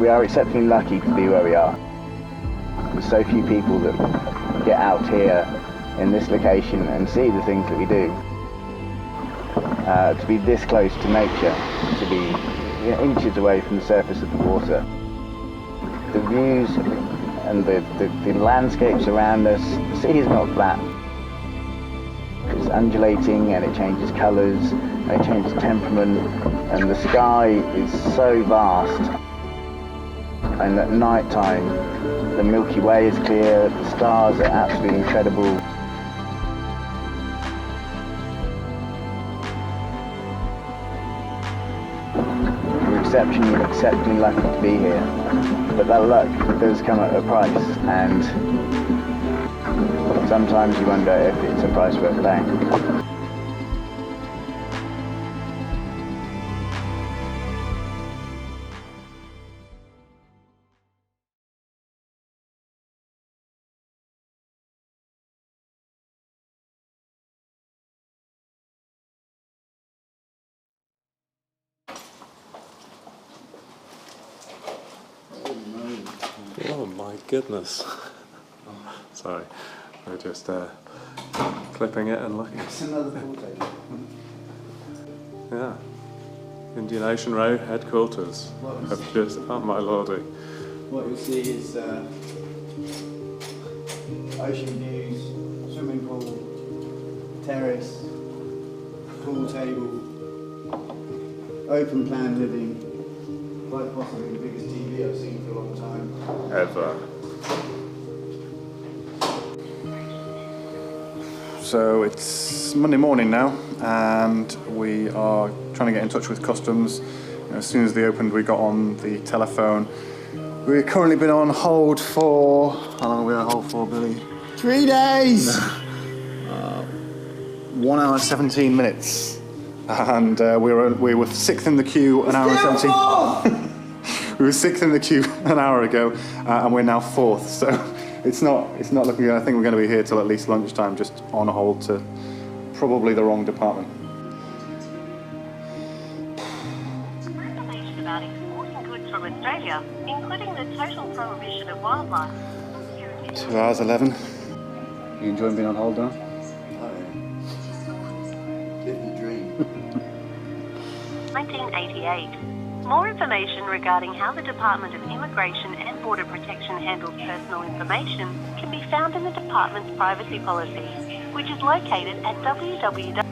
We are exceptionally lucky to be where we are. There's so few people that get out here in this location and see the things that we do. To be this close to nature, to be inches away from the surface of the water. The views and the landscapes around us, the sea is not flat. It's undulating and it changes colours, and it changes temperament, and the sky is so vast. And at night time, the Milky Way is clear, the stars are absolutely incredible. We're exceptionally lucky to be here, but that luck does come at a price, and sometimes you wonder if it's a price worth paying. Oh my goodness. Sorry, we're just clipping it and looking. It's another photo. Yeah. Indian Ocean Row headquarters. Have just, oh my lordy. What you'll see is ocean views, swimming pool, terrace, pool table, open plan living, quite possibly the biggest TV I've seen for a long time. Ever. So it's Monday morning now, and we are trying to get in touch with customs. As soon as they opened, we got on the telephone. We've currently been on hold for, how long have we been on hold for, Billy? 3 days! 1 hour 17 minutes. And we were sixth in the queue an hour and 17. We were sixth in the queue an hour ago, and we're now fourth. So it's not looking good. I think we're going to be here till at least lunchtime, just on hold to probably the wrong department. Information about exporting goods from Australia, including the total prohibition of wildlife. 2 hours 11. You enjoying being on hold now? Oh yeah. Living the dream. 1988. More information regarding how the Department of Immigration and Border Protection handles personal information can be found in the Department's privacy policy, which is located at www.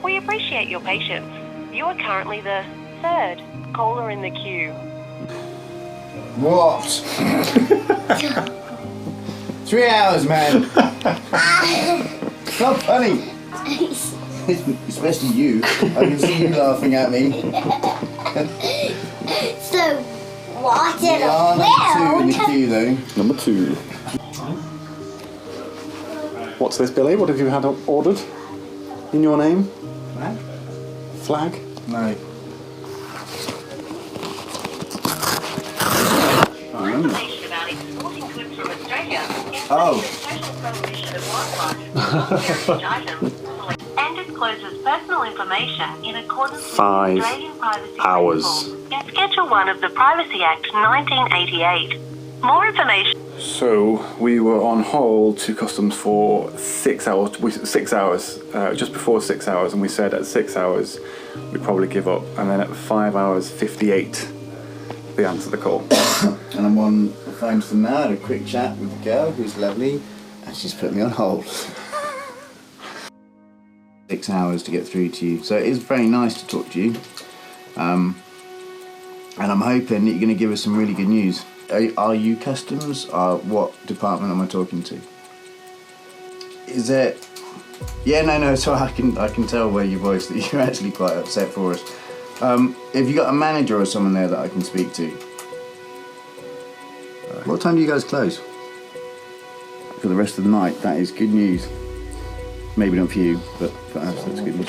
We appreciate your patience. You are currently the third caller in the queue. What? 3 hours, man. It's not funny. Especially you. I can see you laughing at me. So, what in We are number 2 in the the queue, though. Number 2. What's this, Billy? What have you had ordered? In your name? Flag? Flag? No. Information about exporting goods from Australia, including Oh. the total prohibition of wildlife, heritage items, and discloses personal information in accordance with 5 Australian privacy hours. principles in Schedule 1 of the Privacy Act 1988. More information. So we were on hold to customs for 6 hours. 6 hours, just before 6 hours, and we said at 6 hours we'd probably give up. And then at 5 hours 58, they answered the call. And I'm on the phone to them now. I had a quick chat with the girl who's lovely, and she's put me on hold. 6 hours to get through to you. So it is very nice to talk to you. And I'm hoping that you're going to give us some really good news. Are you customs? What department am I talking to? Is it? Yeah, no. So I can tell by your voice that you're actually quite upset for us. Have you got a manager or someone there that I can speak to? What time do you guys close? For the rest of the night. That is good news. Maybe not for you, but for us, that's good news.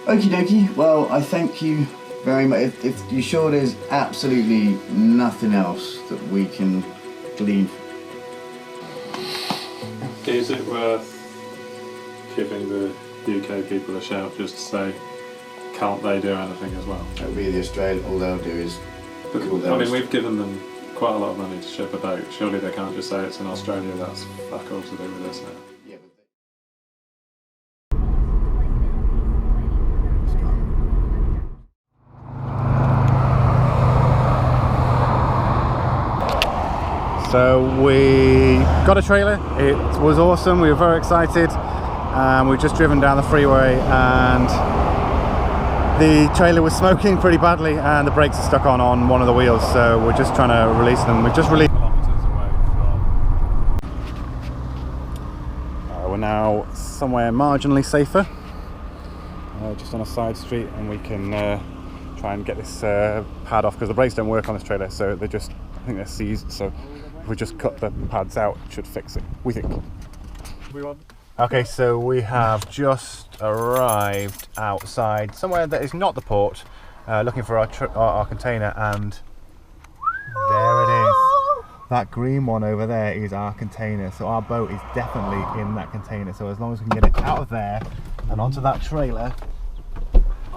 Okie dokie. Well, I thank you very much. If you're sure there's absolutely nothing else that we can glean. Is it worth giving the UK people a shout just to say, can't they do anything as well? That'll be the Australian. All they'll do is I mean, we've given them quite a lot of money to ship a boat. Surely they can't just say it's in Australia, that's fuck all to do with this now. So we got a trailer, it was awesome, we were very excited. We've just driven down the freeway and the trailer was smoking pretty badly and the brakes are stuck on one of the wheels, so we're just trying to release them. We've just released kilometers away from... we're now somewhere marginally safer, just on a side street, and we can try and get this pad off because the brakes don't work on this trailer, so they're just, I think they're seized, so if we just cut the pads out, it should fix it, we think. Okay, so we have just arrived outside somewhere that is not the port, looking for our container, and there it is. That green one over there is our container, so our boat is definitely in that container. So as long as we can get it out of there and onto that trailer,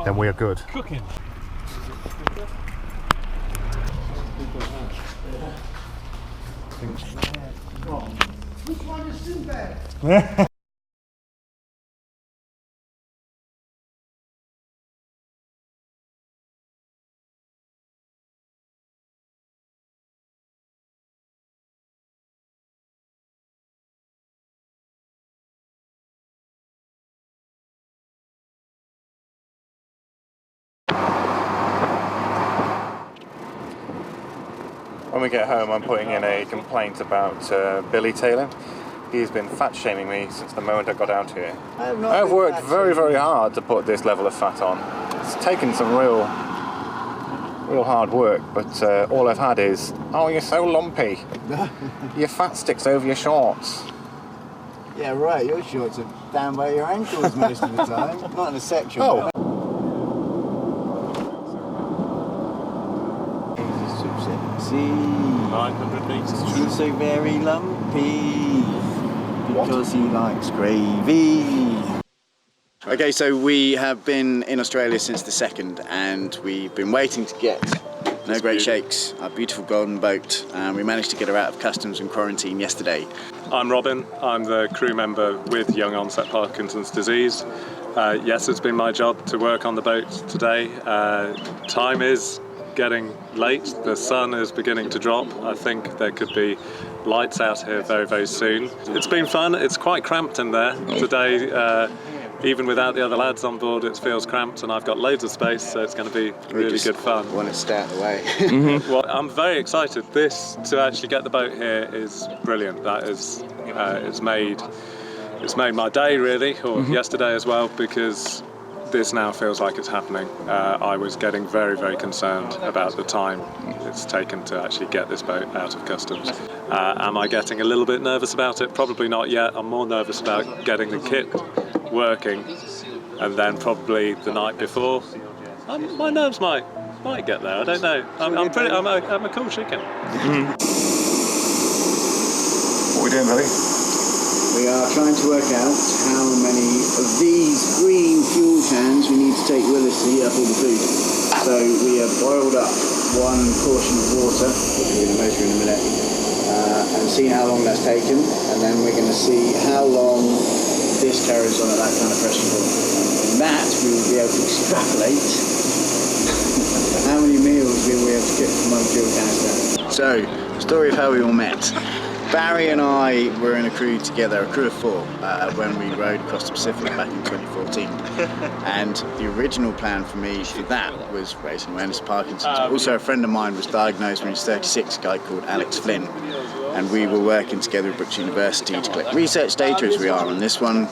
then we are good. Cooking. Which one is Sinbad? When we get home, I'm putting in a complaint about Billy Taylor. He's been fat shaming me since the moment I got out here. I've worked very, very hard to put this level of fat on. It's taken some real hard work, but all I've had is, oh, you're so lumpy. Your fat sticks over your shorts. Yeah, right, your shorts are down by your ankles most of the time, not in a sexual Oh. See, 900 metres. he's so very lumpy because he likes gravy. Okay, so we have been in Australia since the 2nd, and we've been waiting to get No Great Shakes, our beautiful golden boat, and we managed to get her out of customs and quarantine yesterday. I'm Robin, I'm the crew member with young onset Parkinson's disease. Yes, it's been my job to work on the boat today. Time is getting late, the sun is beginning to drop. I think there could be lights out here very, very soon. It's been fun, it's quite cramped in there today. Even without the other lads on board, it feels cramped, and I've got loads of space, so it's going to be really good fun. Want to stay out the way. Well, I'm very excited. This, to actually get the boat here, is brilliant. That is, it's made my day really, or yesterday as well, because this now feels like it's happening. I was getting very, very concerned about the time it's taken to actually get this boat out of customs. Am I getting a little bit nervous about it? Probably not yet. I'm more nervous about getting the kit working, and then probably the night before. My nerves might get there. I don't know. I'm a cool chicken. What are we doing, Billy? We are trying to work out how many of these green fuel cans we need to take with us to heat up all the food. So we have boiled up one portion of water, which we're going to measure in a minute, and see how long that's taken, and then we're going to see how long this carries on at that kind of pressure point. From that, we will be able to extrapolate how many meals we will be able to get from one fuel canister. So, story of how we all met. Barry and I were in a crew together, a crew of 4, when we rowed across the Pacific back in 2014. And the original plan for me for that was raising awareness of Parkinson's. Also, a friend of mine was diagnosed when he was 36, a guy called Alex Flynn. And we were working together at Brooks University to collect research data, as we are on this one.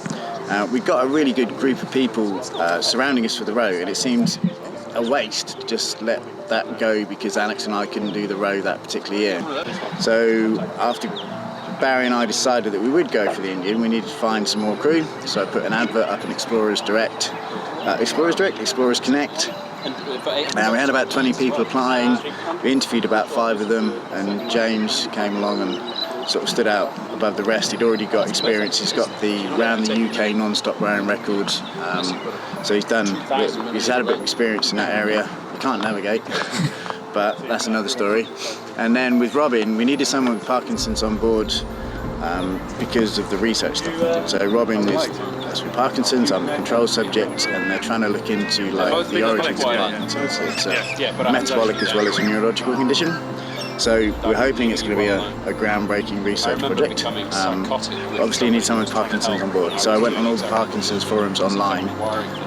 We got a really good group of people surrounding us for the row, and it seemed a waste to just let that go because Alex and I couldn't do the row that particular year. So after Barry and I decided that we would go for the Indian, we needed to find some more crew. So I put an advert up in Explorers Connect. And we had about 20 people applying. We interviewed about 5 of them, and James came along and sort of stood out above the rest. He'd already got experience. He's got the round the UK non-stop rowing records. So he's had a bit of experience in that area. He can't navigate, but that's another story. And then with Robin, we needed someone with Parkinson's on board because of the research stuff. So Robin has with Parkinson's, I'm the control subject, and they're trying to look into like the origins of Parkinson's. It's a metabolic as well as a neurological condition. So we're hoping it's going to be a groundbreaking research project. Obviously you need someone with Parkinson's on board. So I went on all the Parkinson's forums online,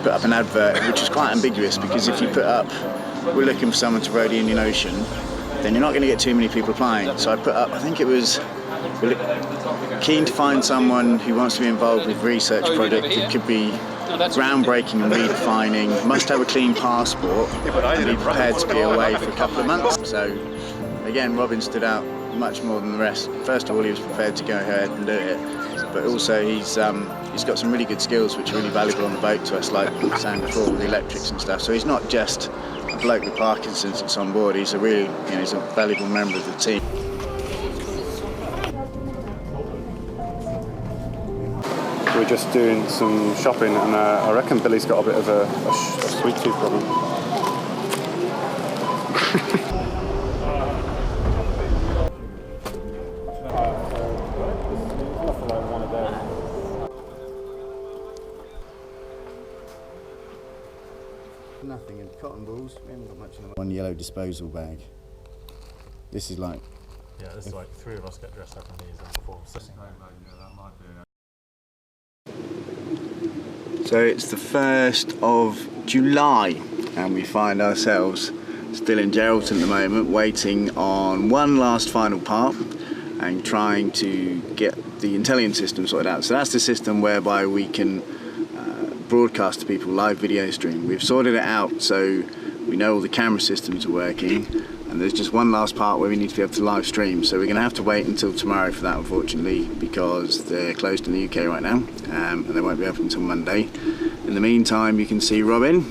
put up an advert which was quite ambiguous, because if you put up, we're looking for someone to row the Indian Ocean, then you're not going to get too many people applying. So I put up, I think it was, keen to find someone who wants to be involved with research project that could be groundbreaking and redefining, must have a clean passport and be prepared to be away for a couple of months. So again, Robin stood out much more than the rest. First of all, he was prepared to go ahead and do it, but also he's got some really good skills which are really valuable on the boat to us, like saying before with the electrics and stuff. So he's not just a bloke with Parkinson's that's on board, he's a really, he's a valuable member of the team. We're just doing some shopping, and I reckon Billy's got a bit of a sweet tooth problem. Nothing in cotton balls, we haven't got much in the one yellow disposal bag. This is like... Yeah, this is like 3 of us get dressed up in these and before sitting. So it's the 1st of July and we find ourselves still in Geraldton at the moment, waiting on one last final part and trying to get the Intellion system sorted out. So that's the system whereby we can broadcast to people, live video stream. We've sorted it out so we know all the camera systems are working, and there's just one last part where we need to be able to live stream. So we're going to have to wait until tomorrow for that, unfortunately, because they're closed in the UK right now, and they won't be open until Monday. In the meantime, you can see Robin,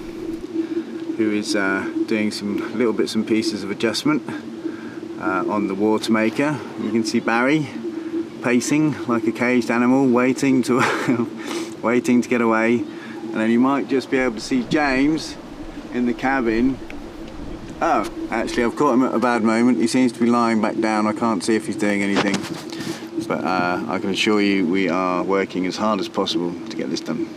who is doing some little bits and pieces of adjustment on the water maker. You can see Barry pacing like a caged animal, waiting to waiting to get away. And then you might just be able to see James in the cabin. Oh, actually I've caught him at a bad moment. He seems to be lying back down. I can't see if he's doing anything. But I can assure you we are working as hard as possible to get this done.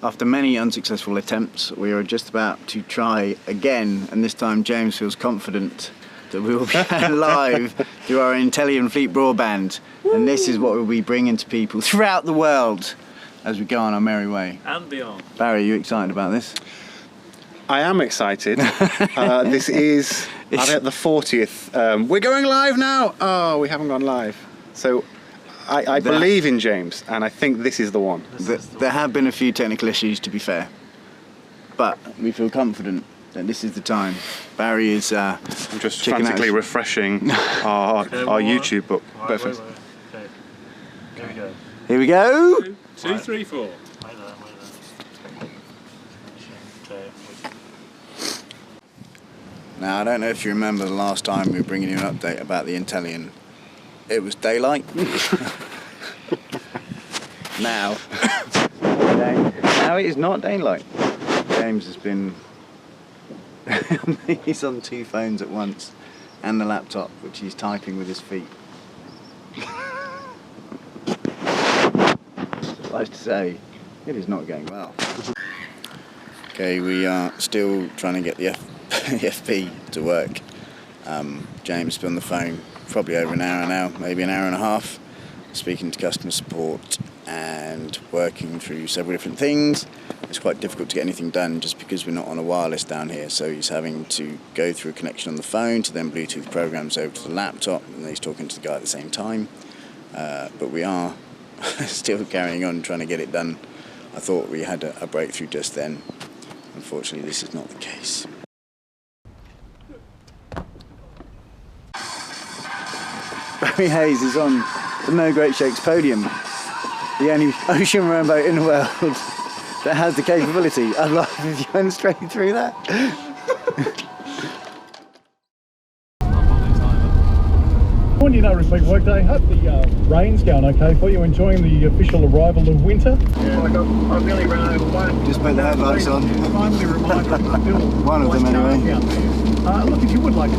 After many unsuccessful attempts, we are just about to try again, and this time James feels confident that we will be live through our Intellion Fleet broadband. And this is what we'll be bringing to people throughout the world as we go on our merry way. And beyond. Barry, are you excited about this? I am excited. This is at the 40th. We're going live now! Oh, we haven't gone live. So I believe in James, and I think this is the one. There have been a few technical issues, to be fair, but we feel confident that this is the time. Barry is I'm just frantically refreshing our YouTube book. Right, wait. Okay. Here we go. Here we go! 2, 3, 4. Wait there. Now, I don't know if you remember the last time we were bringing you an update about the Intellion. It was daylight. Now it is not daylight. James has been... he's on 2 phones at once and the laptop, which he's typing with his feet. Suffice to say, it is not going well. Okay, we are still trying to get the FP to work. James has been on the phone probably over an hour now, maybe an hour and a half, speaking to customer support and working through several different things. It's quite difficult to get anything done just because we're not on a wireless down here, so he's having to go through a connection on the phone to then Bluetooth programs over to the laptop, and he's talking to the guy at the same time. But we are still carrying on trying to get it done. I thought we had a breakthrough just then. Unfortunately, this is not the case. Barry Hayes is on the No Great Shakes podium, the only ocean rowboat in the world that has the capability of live viewing straight through that. First week workday. Hope the rain's going okay for you. Enjoying the official arrival of winter. Yeah. I really ran over one. Just put the headlights on. Timely reminder it's still One of them anyway. Look, if you would like to.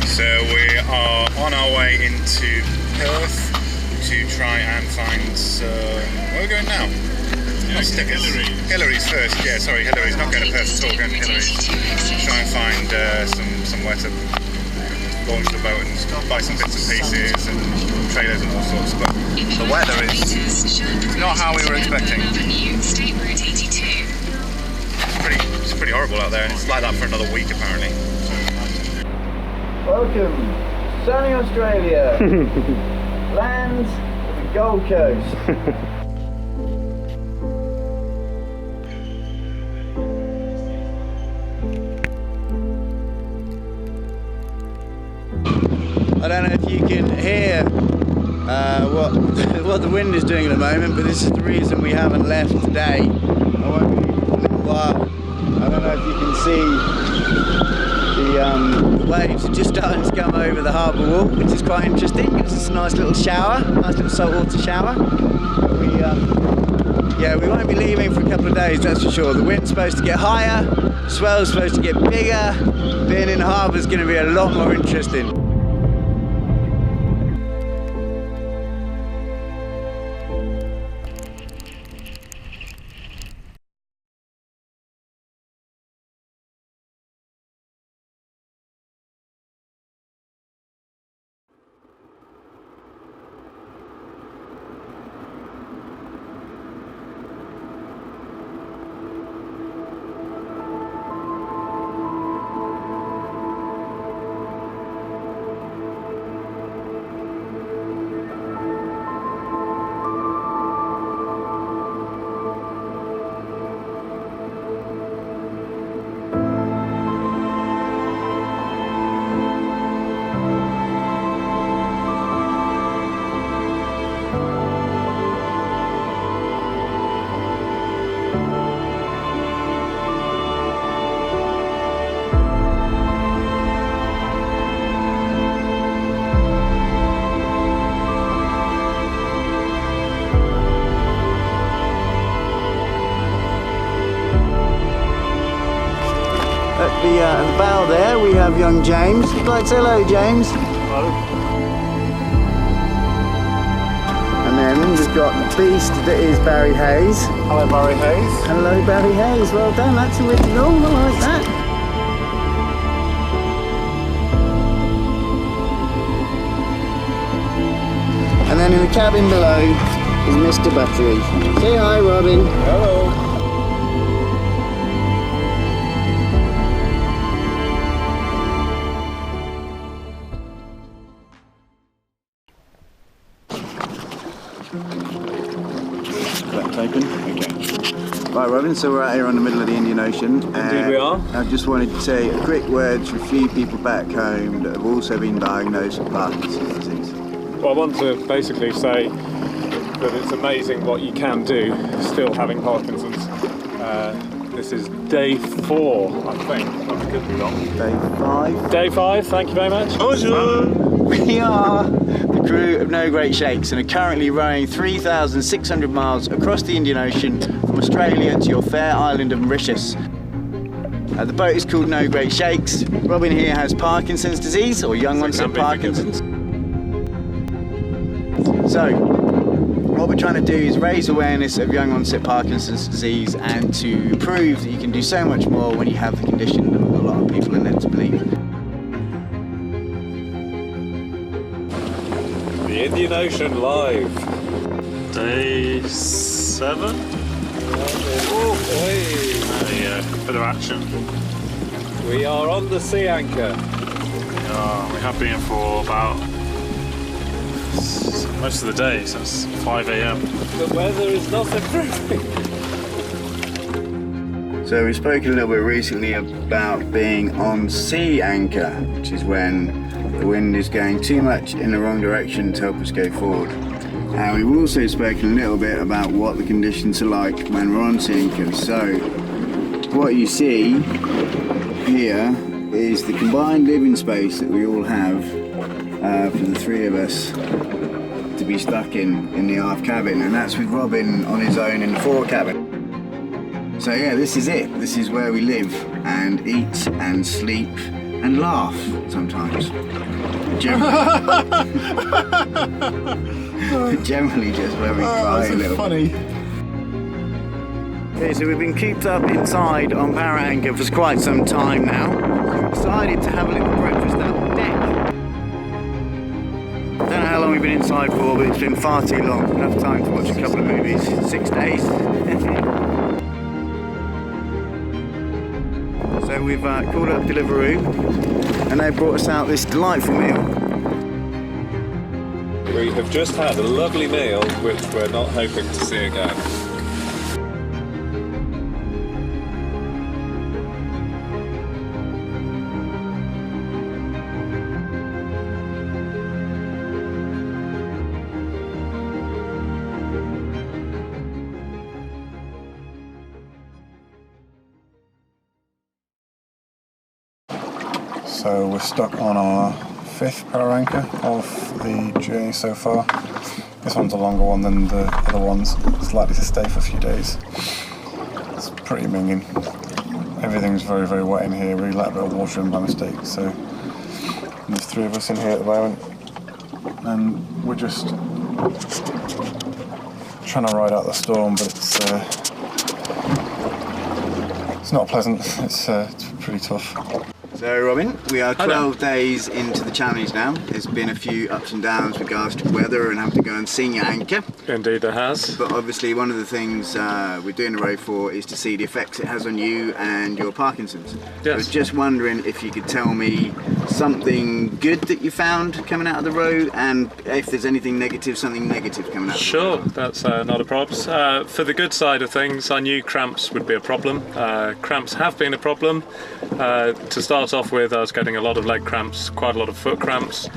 So we are on our way into Perth to try and find where are we going now? Hillary's first, yeah, sorry, Hillary's not going to Perth at all, going to Hillary's. Try and find somewhere to launch the boat and buy some bits and pieces and trailers and all sorts, but the weather is not how we were expecting. It's pretty horrible out there, and it's like that for another week apparently. Welcome, sunny Australia, land of the Gold Coast. I don't know if you can hear what the wind is doing at the moment, but this is the reason we haven't left today. I won't be for a little while. I don't know if you can see the waves are just starting to come over the harbour wall, which is quite interesting. Gives us a nice little shower, nice little saltwater shower. But we won't be leaving for a couple of days, that's for sure. The wind's supposed to get higher, the swell's supposed to get bigger. Being in the harbour is going to be a lot more interesting. At the bow there we have young James. You'd like to say hello, James? Hello. And then we've got the beast that is Barry Hayes. Hello, Barry Hayes. Hello, Barry Hayes. Well done, that's original. I like that. And then in the cabin below is Mr. Battery. Say hi, Robin. Hello. Open. Okay. Right, Robin, so we're out here on the middle of the Indian Ocean. Indeed we are. I just wanted to say a quick word to a few people back home that have also been diagnosed with Parkinson's disease. Well, I want to basically say that it's amazing what you can do still having Parkinson's. This is day 4, I think. I could be wrong. Day 5. Day 5, thank you very much. Bonjour. We are the crew of No Great Shakes and are currently rowing 3,600 miles across the Indian Ocean from Australia to your fair island of Mauritius. The boat is called No Great Shakes. Robin here has Parkinson's disease, or young onset Parkinson's. So, what we're trying to do is raise awareness of young onset Parkinson's disease and to prove that you can do so much more when you have the condition than a lot of people are led to believe. The Indian Ocean live. Day 7. Oh, Bit of action. we are on the sea anchor. We have been for about most of the day, since 5 a.m. The weather is not improving. So we spoke a little bit recently about being on sea anchor, which is when the wind is going too much in the wrong direction to help us go forward. And we've also spoken a little bit about what the conditions are like when we're on sea anchor. So what you see here is the combined living space that we all have for the three of us to be stuck in the aft cabin, and that's with Robin on his own in the fore cabin. So yeah, this is it. This is where we live and eat and sleep and laugh sometimes. Generally just where we cry a little. Funny. Okay, so we've been cooped up inside on Para Anchor for quite some time now. We've decided to have a little breakfast out on deck. Don't know how long we've been inside for, but it's been far too long. Enough time to watch a couple of movies. 6 days. So we've called up Deliveroo, and they brought us out this delightful meal. We have just had a lovely meal, which we're not hoping to see again. So we're stuck on our 5th Para Anchor of the journey so far. This one's a longer one than the other ones. It's likely to stay for a few days. It's pretty minging. Everything's very, very wet in here. We let a bit of water in by mistake. So there's 3 of us in here at the moment, and we're just trying to ride out the storm, but it's not pleasant. It's pretty tough. So Robin, we are 12 days into the challenge now. There's been a few ups and downs with regards to weather and having to go and sing your anchor. Indeed there has. But obviously one of the things we're doing the road for is to see the effects it has on you and your Parkinson's. Yes. I was just wondering if you could tell me something good that you found coming out of the road, and if there's anything negative, something negative coming out of the road. Sure, that's not a problem. For the good side of things, I knew cramps would be a problem. Cramps have been a problem. To start off with, I was getting a lot of leg cramps, quite a lot of foot cramps,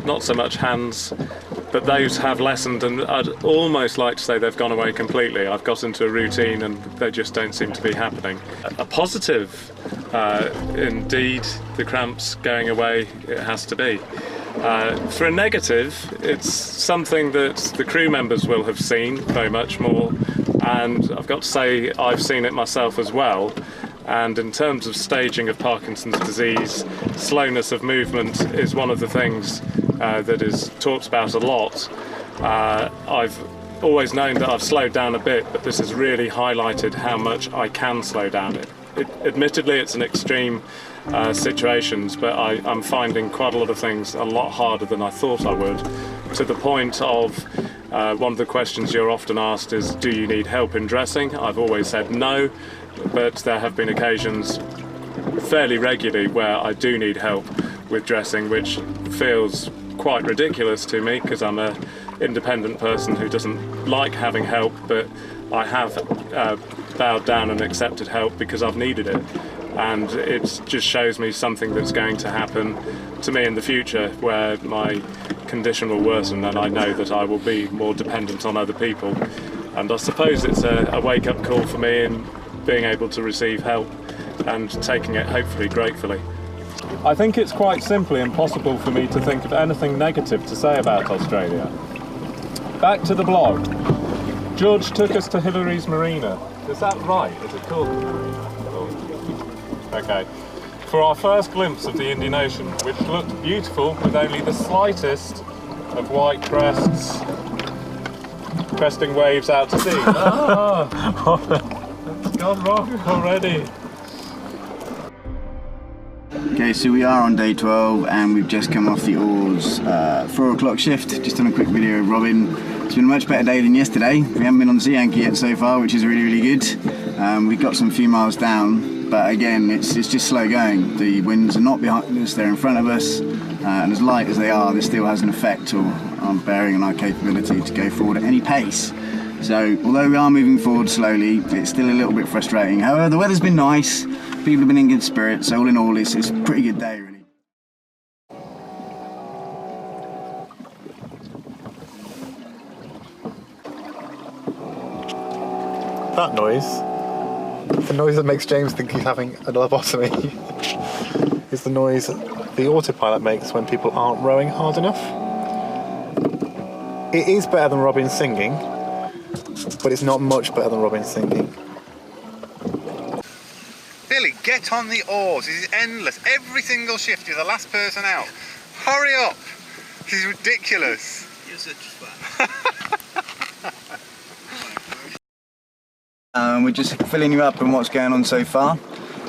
not so much hands, but those have lessened, and I'd almost like to say they've gone away completely. I've got into a routine and they just don't seem to be happening. A positive, indeed, the cramps going away, it has to be. For a negative, it's something that the crew members will have seen very much more, and I've got to say I've seen it myself as well. And in terms of staging of Parkinson's disease, slowness of movement is one of the things that is talked about a lot. I've always known that I've slowed down a bit, but this has really highlighted how much I can slow down. Admittedly, it's an extreme situations, but I'm finding quite a lot of things a lot harder than I thought I would, to the point of one of the questions you're often asked is, do you need help in dressing? I've always said no, but there have been occasions fairly regularly where I do need help with dressing, which feels quite ridiculous to me because I'm an independent person who doesn't like having help, but I have bowed down and accepted help because I've needed it. And it just shows me something that's going to happen to me in the future where my condition will worsen, and I know that I will be more dependent on other people. And I suppose it's a wake-up call for me in being able to receive help and taking it hopefully gratefully. I think it's quite simply impossible for me to think of anything negative to say about Australia. Back to the blog. George took us to Hillary's Marina. Is that right? Is it called the Marina? Okay. For our first glimpse of the Indian Ocean, which looked beautiful with only the slightest of white crests cresting waves out to sea. It's gone wrong already. Okay, so we are on day 12 and we've just come off the oars 4 o'clock shift. Just done a quick video of Robin. It's been a much better day than yesterday. We haven't been on the sea anchor yet so far, which is really, really good. We've got some few miles down, but again, it's just slow going. The winds are not behind us, they're in front of us, and as light as they are, this still has an effect on bearing on our capability to go forward at any pace. So, although we are moving forward slowly, it's still a little bit frustrating. However, the weather's been nice, people have been in good spirits, so all in all, it's a pretty good day, really. That noise, the noise that makes James think he's having a lobotomy, is the noise the autopilot makes when people aren't rowing hard enough. It is better than Robin singing, but it's not much better than Robin singing. Billy, get on the oars. This is endless. Every single shift, you're the last person out. Hurry up. This is ridiculous. You're such a fan. We're just filling you up on what's going on so far.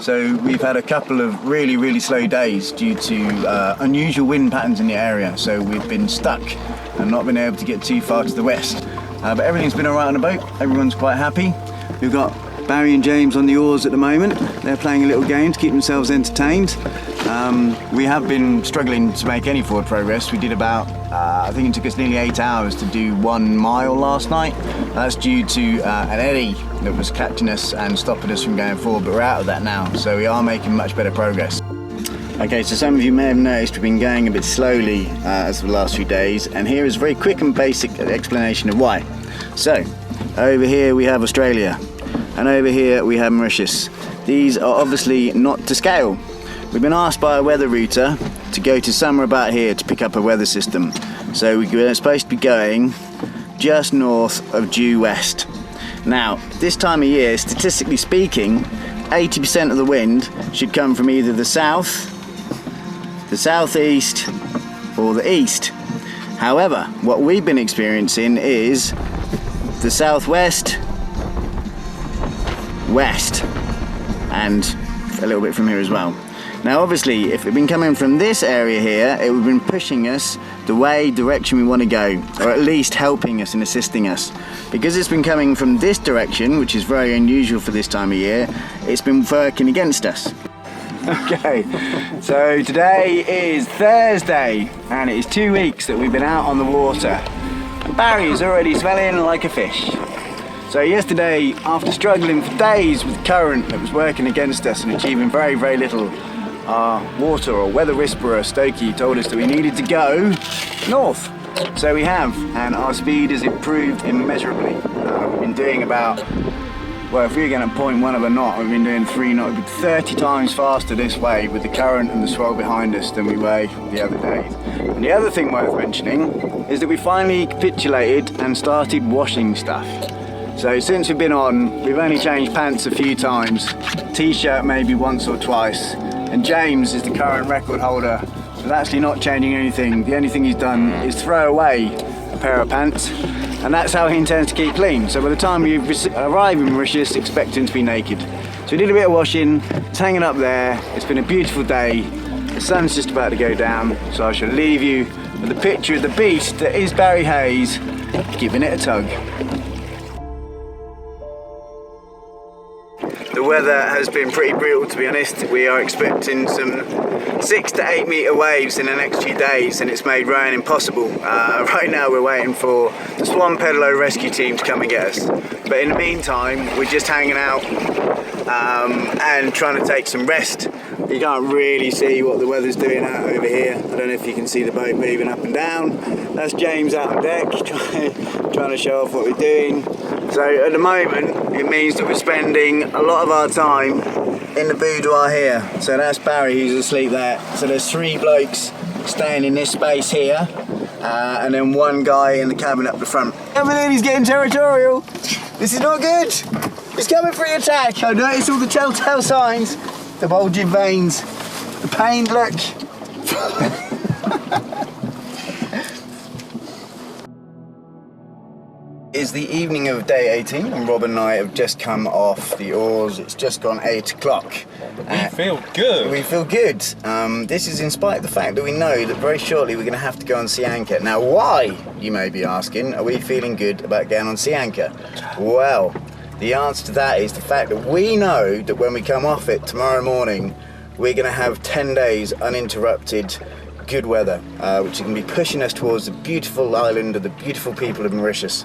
So we've had a couple of really slow days due to unusual wind patterns in the area. So we've been stuck and not been able to get too far to the west. But everything's been alright on the boat. Everyone's quite happy. We've got Barry and James on the oars at the moment. They're playing a little game to keep themselves entertained. We have been struggling to make any forward progress. We did about, I think it took us nearly 8 hours to do 1 mile last night. That's due to an eddy that was catching us and stopping us from going forward, but we're out of that now, so we are making much better progress. Okay, so some of you may have noticed we've been going a bit slowly as of the last few days, and here is a very quick and basic explanation of why. So, over here we have Australia, and over here we have Mauritius. These are obviously not to scale. We've been asked by a weather router to go to somewhere about here to pick up a weather system. So we're supposed to be going just north of due west. Now, this time of year, statistically speaking, 80% of the wind should come from either the south, the southeast, or the east. However, what we've been experiencing is the southwest, west, and a little bit from here as well. Now obviously, if it had been coming from this area here, it would have been pushing us the direction we want to go, or at least helping us and assisting us. Because it's been coming from this direction, which is very unusual for this time of year, it's been working against us. Okay, so today is Thursday, and it is 2 weeks that we've been out on the water. And Barry is already smelling like a fish. So yesterday, after struggling for days with the current that was working against us and achieving very little, our water or weather whisperer Stokey told us that we needed to go north. So we have, and our speed has improved immeasurably. We've been doing about, well, if we're going at 0.1 of a knot, we've been doing 3 knots, 30 times faster this way with the current and the swell behind us than we were the other days. And the other thing worth mentioning is that we finally capitulated and started washing stuff. So since we've been on, we've only changed pants a few times, t-shirt maybe once or twice, and James is the current record holder with actually not changing anything. The only thing he's done is throw away a pair of pants, and that's how he intends to keep clean. So by the time we arrive in Mauritius, expect him to be naked. So we did a bit of washing, it's hanging up there, it's been a beautiful day, the sun's just about to go down, so I shall leave you with a picture of the beast that is Barry Hayes, giving it a tug. The weather has been pretty brutal, to be honest. We are expecting some 6 to 8 metre waves in the next few days, and it's made rowing impossible. Right now we're waiting for the Swan Pedalo rescue team to come and get us. But in the meantime, we're just hanging out and trying to take some rest. You can't really see what the weather's doing out over here. I don't know if you can see the boat moving up and down. That's James out on deck trying to show off what we're doing. So at the moment, it means that we're spending a lot of our time in the boudoir here. So that's Barry who's asleep there. So there's 3 blokes staying in this space here, and then 1 guy in the cabin up the front. Everything, he's getting territorial. This is not good. He's coming for the attack. I notice all the telltale signs. The bulging veins, the pained look. It's the evening of day 18 and Rob and I have just come off the oars. It's just gone 8 o'clock. We feel good. We feel good. This is in spite of the fact that we know that very shortly we're going to have to go on sea anchor. Now why, you may be asking, are we feeling good about going on sea anchor? Well, the answer to that is the fact that we know that when we come off it tomorrow morning, we're going to have 10 days uninterrupted good weather, which is going to be pushing us towards the beautiful island of the beautiful people of Mauritius.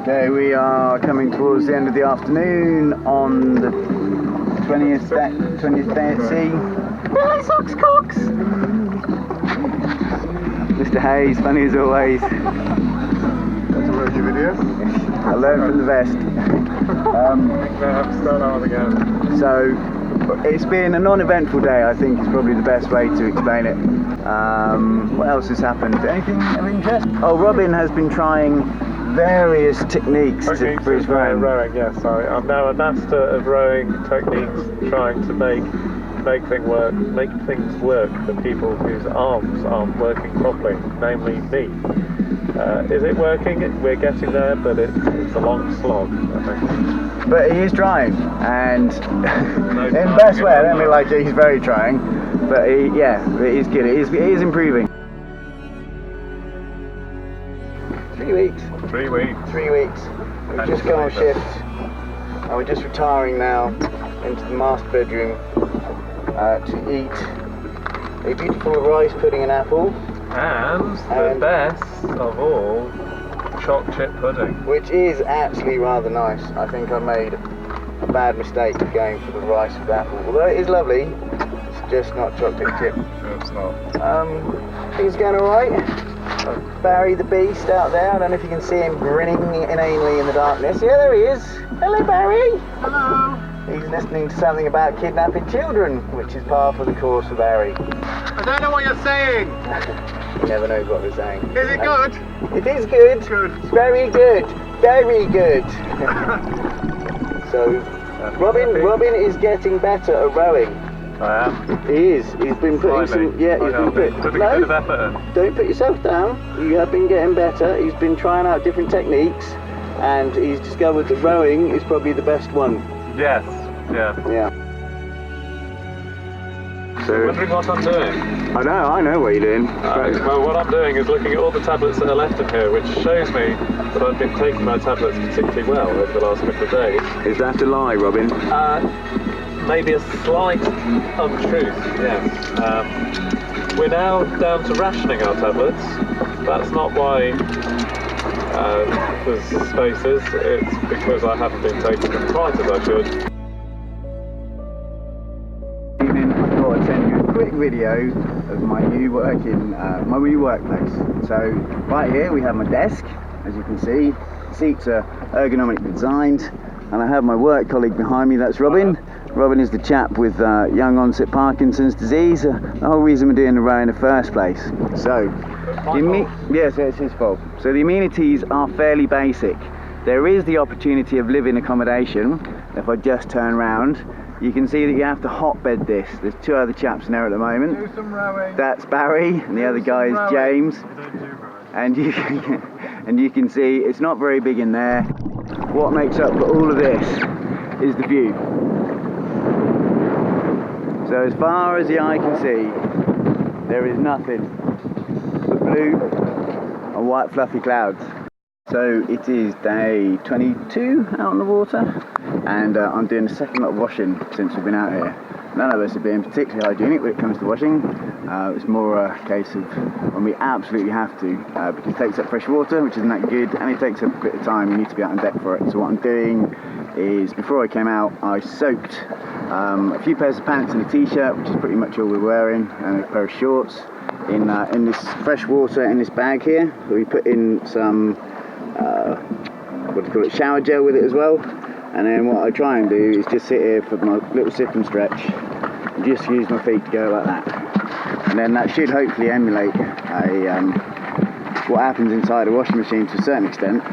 Okay, we are coming towards the end of the afternoon on the 20th day at sea. Billy sucks cocks! Mr. Hayes, funny as always. That's a rookie video. I learned from the best. Start out again. So It's been a non-eventful day, I think is probably the best way to explain it. What else has happened? Anything of interest? Oh, Robin has been trying various techniques for his rowing. Rowing, yes. I'm now a master of rowing techniques, trying to make things work for people whose arms aren't working properly, namely me. Is it working? We're getting there, but it's a long slog, I think. But he is trying, and in the best way. I don't mean like he's very trying, but it is good. It is improving. 3 weeks. 3 weeks. 3 weeks. We've just gone on shift, and we're just retiring now into the master bedroom to eat a beautiful rice pudding and apple. And the best of all, choc chip pudding. Which is actually rather nice. I think I made a bad mistake going for the rice with apple. Although it is lovely, it's just not chocolate chip. It's not. Things going alright. Barry the Beast out there. I don't know if you can see him grinning inanely in the darkness. Yeah, there he is. Hello, Barry. Hello. He's listening to something about kidnapping children, which is par for the course for Barry. I don't know what you're saying. He never knows what we're saying. Is it good? It is good. Good. It's very good. Very good. So, Robin is getting better at rowing. I am. He is. He's been putting some. Yeah, he's been putting a bit of effort in. Don't put yourself down. You have been getting better. He's been trying out different techniques, and he's discovered that rowing is probably the best one. Yes. Yeah. Yeah. So, Wondering what I'm doing. I know what you're doing. Well, what I'm doing is looking at all the tablets that are left in here, which shows me that I've been taking my tablets particularly well over the last couple of days. Is that a lie, Robin? Maybe a slight untruth, yes. We're now down to rationing our tablets. That's not why there's spaces, it's because I haven't been taking them quite as I should. I'd send you a quick video of my new workplace. So right here we have my desk, as you can see. The seats are ergonomically designed, and I have my work colleague behind me. That's Robin. Robin is the chap with young onset Parkinson's disease. The whole reason we're doing the row in the first place. So, yes, it's his fault. So the amenities are fairly basic. There is the opportunity of living accommodation. If I just turn round, you can see that you have to hotbed this. There's 2 other chaps in there at the moment. Do some rowing. That's Barry, and the other guy is James. And you can see it's not very big in there. What makes up for all of this is the view. So as far as the eye can see, there is nothing but blue and white fluffy clouds. So it is day 22 out on the water, and I'm doing the second lot of washing since we've been out here. None of us are being particularly hygienic when it comes to washing. It's more a case of when we absolutely have to, because it takes up fresh water, which isn't that good, and it takes up a bit of time. You need to be out on deck for it. So what I'm doing is, before I came out, I soaked a few pairs of pants and a t-shirt, which is pretty much all we're wearing, and a pair of shorts in this fresh water in this bag here. So we put in some shower gel with it as well, and then what I try and do is just sit here for my little sip and stretch and just use my feet to go like that, and then that should hopefully emulate what happens inside a washing machine to a certain extent.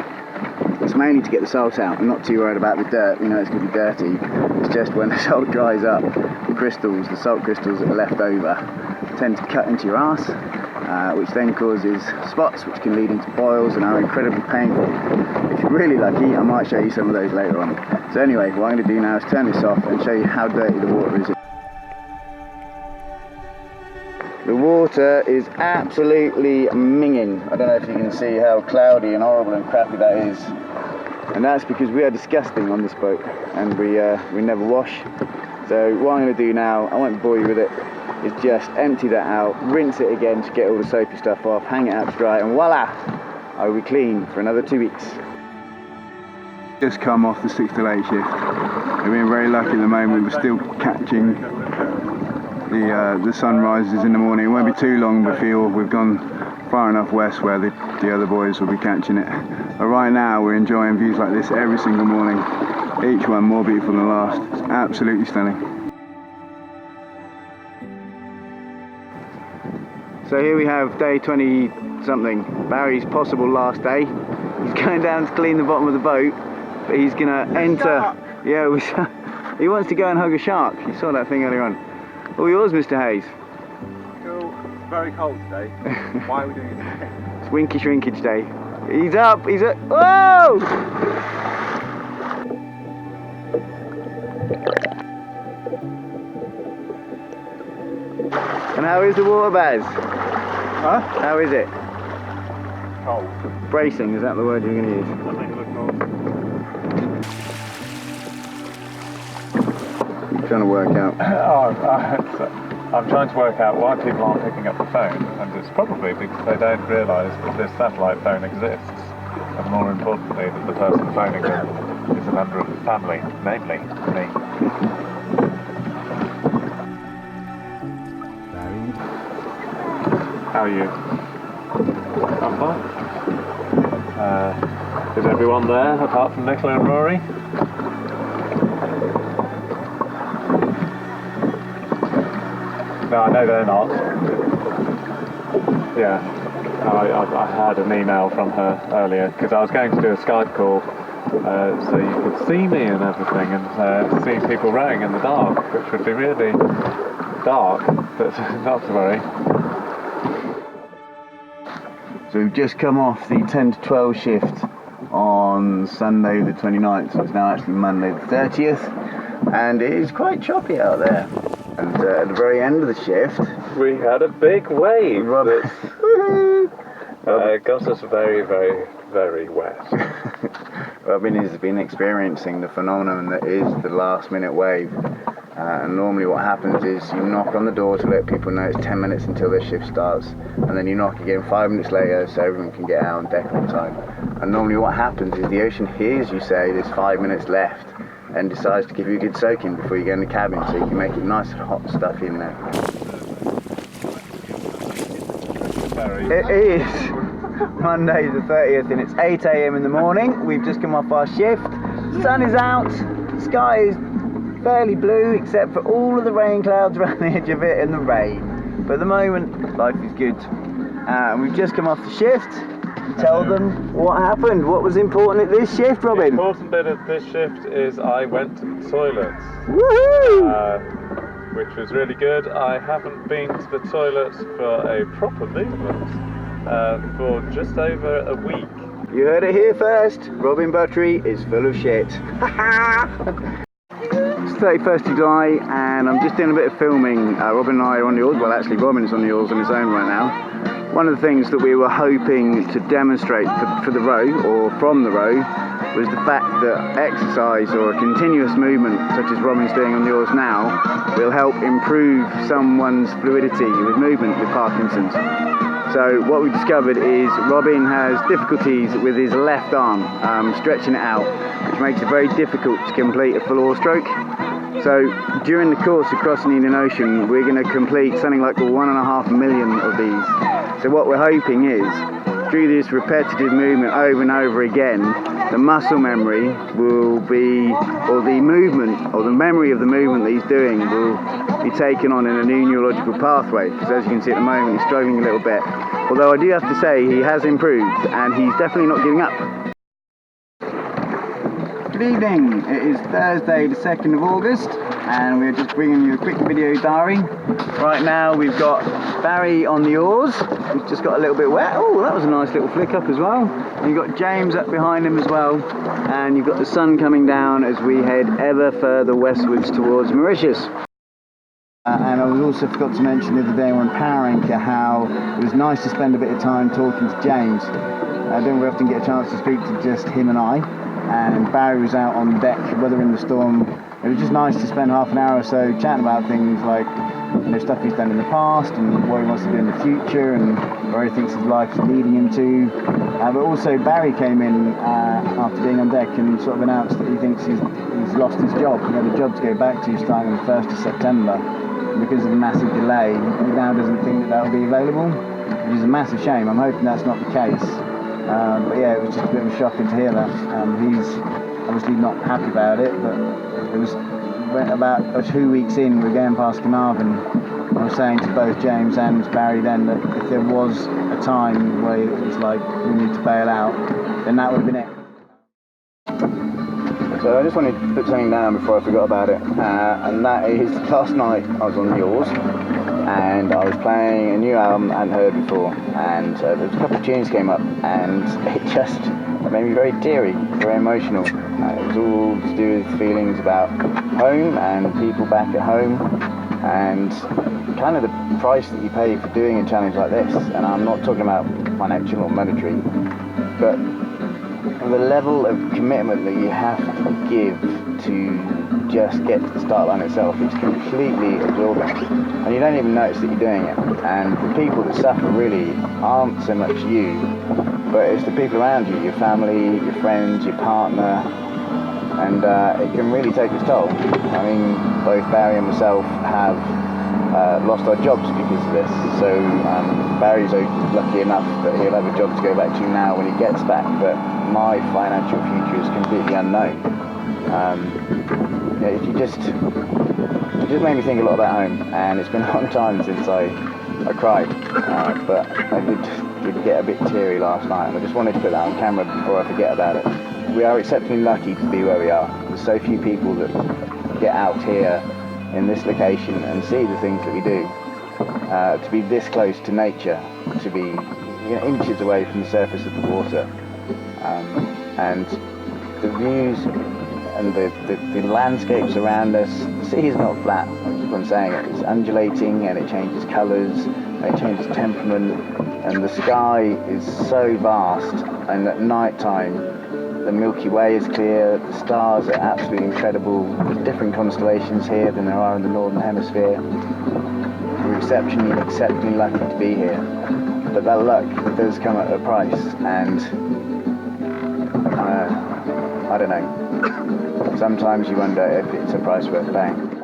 It's mainly to get the salt out. I'm not too worried about the dirt, you know, it's going to be dirty. It's just when the salt dries up, the salt crystals that are left over tend to cut into your arse, which then causes spots, which can lead into boils and are incredibly painful. If you're really lucky, I might show you some of those later on. So anyway, what I'm going to do now is turn this off and show you how dirty the water is. The water is absolutely minging. I don't know if you can see how cloudy and horrible and crappy that is. And that's because we are disgusting on this boat, and we never wash. So what I'm going to do now, I won't bore you with it, is just empty that out, rinse it again to get all the soapy stuff off, hang it out to dry, and voila! I will be clean for another 2 weeks. Just come off the 6 to 8 shift. We've been very lucky at the moment. We're still catching the sunrises in the morning. It won't be too long before we've gone far enough west where the other boys will be catching it. But right now we're enjoying views like this every single morning, each one more beautiful than the last. It's absolutely stunning. So here we have day 20 something, Barry's possible last day. He's going down to clean the bottom of the boat, but he's gonna enter. Yeah, he wants to go and hug a shark. You saw that thing earlier on. All yours, Mr. Hayes. Cool. It's very cold today. Why are we doing it today? It's Winky Shrinkage Day. He's up, he's up. Whoa! And how is the water, Baz? Huh? How is it? Cold. Bracing, is that the word you're going to use? I think it looks cold. I'm trying to work out. I'm trying to work out why people aren't picking up the phone, and it's probably because they don't realise that this satellite phone exists, and more importantly that the person phoning them is a member of the family, namely me. How are you? I'm fine. Is everyone there apart from Nicola and Rory? No, I know they're not. Yeah, I had an email from her earlier because I was going to do a Skype call so you could see me and everything and see people rowing in the dark, which would be really dark, but not to worry. So we've just come off the 10 to 12 shift on Sunday the 29th, so it's now actually Monday the 30th, and it is quite choppy out there. And at the very end of the shift, we had a big wave that got us very, very, very wet. Robin has been experiencing the phenomenon that is the last minute wave. And normally what happens is you knock on the door to let people know it's 10 minutes until their shift starts, and then you knock again 5 minutes later so everyone can get out on deck on time. And normally what happens is the ocean hears you say there's 5 minutes left and decides to give you a good soaking before you get in the cabin so you can make it nice and hot and stuffy in there. It is Monday the 30th and it's 8 AM in the morning. We've just come off our shift. The sun is out, the sky is fairly blue except for all of the rain clouds around the edge of it and the rain. But at the moment, life is good. We've just come off the shift. Tell them what happened. What was important at this shift, Robin? The important bit of this shift is I went to the toilet. Woohoo! Which was really good. I haven't been to the toilet for a proper movement for just over a week. You heard it here first. Robin Buttery is full of shit. It's 31st of July and I'm just doing a bit of filming. Robin and I are on the oars. Well, actually Robin is on the oars on his own right now. One of the things that we were hoping to demonstrate for the row, or from the row, was the fact that exercise or a continuous movement, such as Robin's doing on the oars now, will help improve someone's fluidity with movement with Parkinson's. So what we discovered is Robin has difficulties with his left arm, stretching it out, which makes it very difficult to complete a full oar stroke. So during the course of crossing the Indian Ocean, we're going to complete something like 1.5 million of these. So what we're hoping is, through this repetitive movement over and over again, the muscle memory will be, or the movement, or the memory of the movement that he's doing will be taken on in a new neurological pathway. Because as you can see at the moment, he's struggling a little bit. Although I do have to say, he has improved, and he's definitely not giving up. Good evening, it is Thursday the 2nd of August and we're just bringing you a quick video diary. Right now we've got Barry on the oars, he's just got a little bit wet. Oh, that was a nice little flick up as well. And you've got James up behind him as well, and you've got the sun coming down as we head ever further westwards towards Mauritius. And I also forgot to mention the other day when power anchor how it was nice to spend a bit of time talking to James. I don't often get a chance to speak to just him and I. And Barry was out on deck weathering the storm. It was just nice to spend half an hour or so chatting about things like, you know, stuff he's done in the past and what he wants to do in the future and where he thinks his life is leading him to. But also Barry came in after being on deck and sort of announced that he thinks he's lost his job. He had a job to go back to starting on the 1st of September. Because of the massive delay, he now doesn't think that will be available, which is a massive shame. I'm hoping that's not the case. But yeah, it was just a bit of a shocking to hear that. He's obviously not happy about it, but it was about 2 weeks in, we were going past Carnarvon I was saying to both James and Barry then that if there was a time where it was like we need to bail out, then that would have been it. So I just wanted to put something down before I forgot about it, and that is last night I was on yours and I was playing a new album I hadn't heard before, and there was a couple of tunes came up and it just made me very teary, very emotional. It was all to do with feelings about home and people back at home and kind of the price that you pay for doing a challenge like this. And I'm not talking about financial or monetary, but the level of commitment that you have to give to just get to the start line itself, it's completely absorbing and you don't even notice that you're doing it. And the people that suffer really aren't so much you, but it's the people around you, your family, your friends, your partner, and it can really take its toll. I mean, both Barry and myself have lost our jobs because of this, so Barry's lucky enough that he'll have a job to go back to now when he gets back, but my financial future is completely unknown. It just made me think a lot about home, and it's been a long time since I cried, but I did get a bit teary last night, and I just wanted to put that on camera before I forget about it. We are exceptionally lucky to be where we are. There's so few people that get out here in this location and see the things that we do. To be this close to nature, to be inches away from the surface of the water, and the views and the landscapes around us. The sea is not flat, I keep on saying it. It's undulating and it changes colours, and it changes temperament, and the sky is so vast, and at night time the Milky Way is clear, the stars are absolutely incredible. There's different constellations here than there are in the Northern Hemisphere. We're exceptionally lucky to be here. But that luck does come at a price, and I don't know. Sometimes you wonder if it's a price worth paying.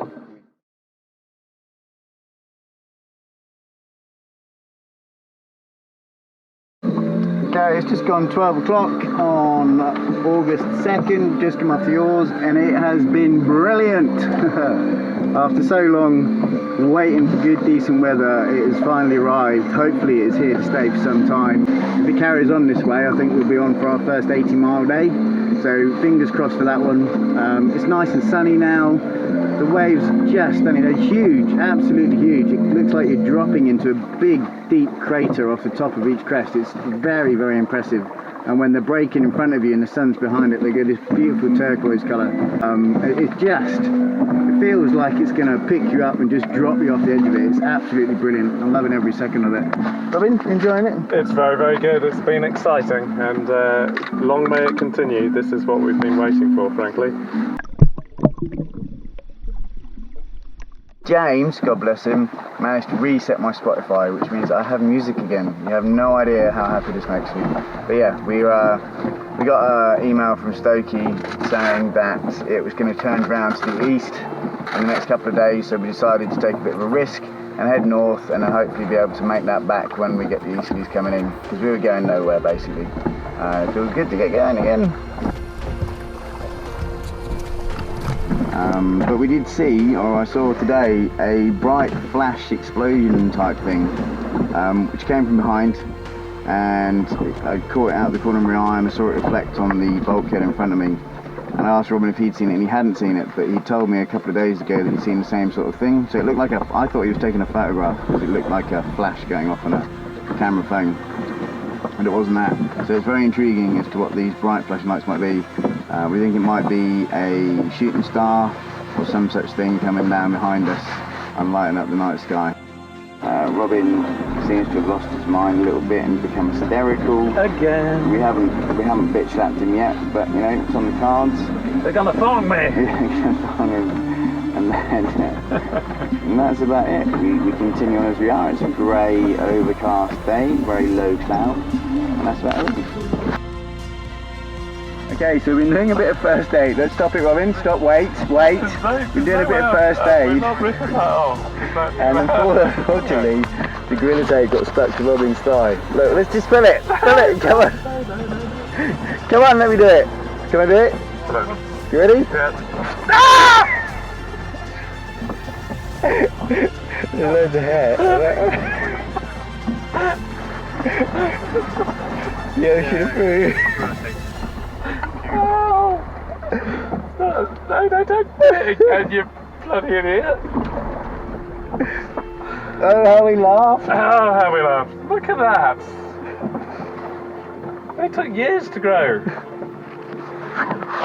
Okay, it's just gone 12 o'clock on August 2nd, just come off the oars, and it has been brilliant. After so long waiting for good decent weather, it has finally arrived. Hopefully it's here to stay for some time. If it carries on this way, I think we'll be on for our first 80-mile day, so fingers crossed for that one. It's nice and sunny now. The waves just, I mean, they're huge, absolutely huge. It looks like you're dropping into a big, deep crater off the top of each crest. It's very, very impressive. And when they're breaking in front of you and the sun's behind it, they get this beautiful turquoise colour. It feels like it's going to pick you up and just drop you off the edge of it. It's absolutely brilliant. I'm loving every second of it. Robin, enjoying it? It's very, very good. It's been exciting, and long may it continue. This is what we've been waiting for, frankly. James, God bless him, managed to reset my Spotify, which means I have music again. You have no idea how happy this makes me. But yeah, we got an email from Stokey saying that it was going to turn round to the east in the next couple of days, so we decided to take a bit of a risk and head north, and then hopefully be able to make that back when we get the easterlies coming in, because we were going nowhere basically. It feels good to get going again. But we did see, or I saw today, a bright flash explosion type thing, which came from behind, and I caught it out of the corner of my eye and I saw it reflect on the bulkhead in front of me. And I asked Robin if he'd seen it, and he hadn't seen it, but he told me a couple of days ago that he'd seen the same sort of thing. So it looked like I thought he was taking a photograph, because it looked like a flash going off on a camera phone, and it wasn't that. So it's very intriguing as to what these bright flashing lights might be. We think it might be a shooting star or some such thing coming down behind us and lighting up the night sky. Robin seems to have lost his mind a little bit and become hysterical. Again. We haven't bitch slapped him yet, but you know, it's on the cards. They're gonna thong me! And then and that's about it. We continue on as we are. It's a grey, overcast day, very low cloud, and that's about everything. Okay, so we've been doing a bit of first aid. Let's stop it, Robin. Stop, wait. We're doing a bit of first aid. And unfortunately, the gorilla tape got stuck to Robin's thigh. Look, let's just spill it. Spill it, come on. Come on, let me do it. Can I do it? You ready? Yeah. Ah! There's loads of hair. The ocean of food. No, don't do it again, you bloody idiot. Oh, how we laugh. Oh, how we laugh. Look at that. They took years to grow.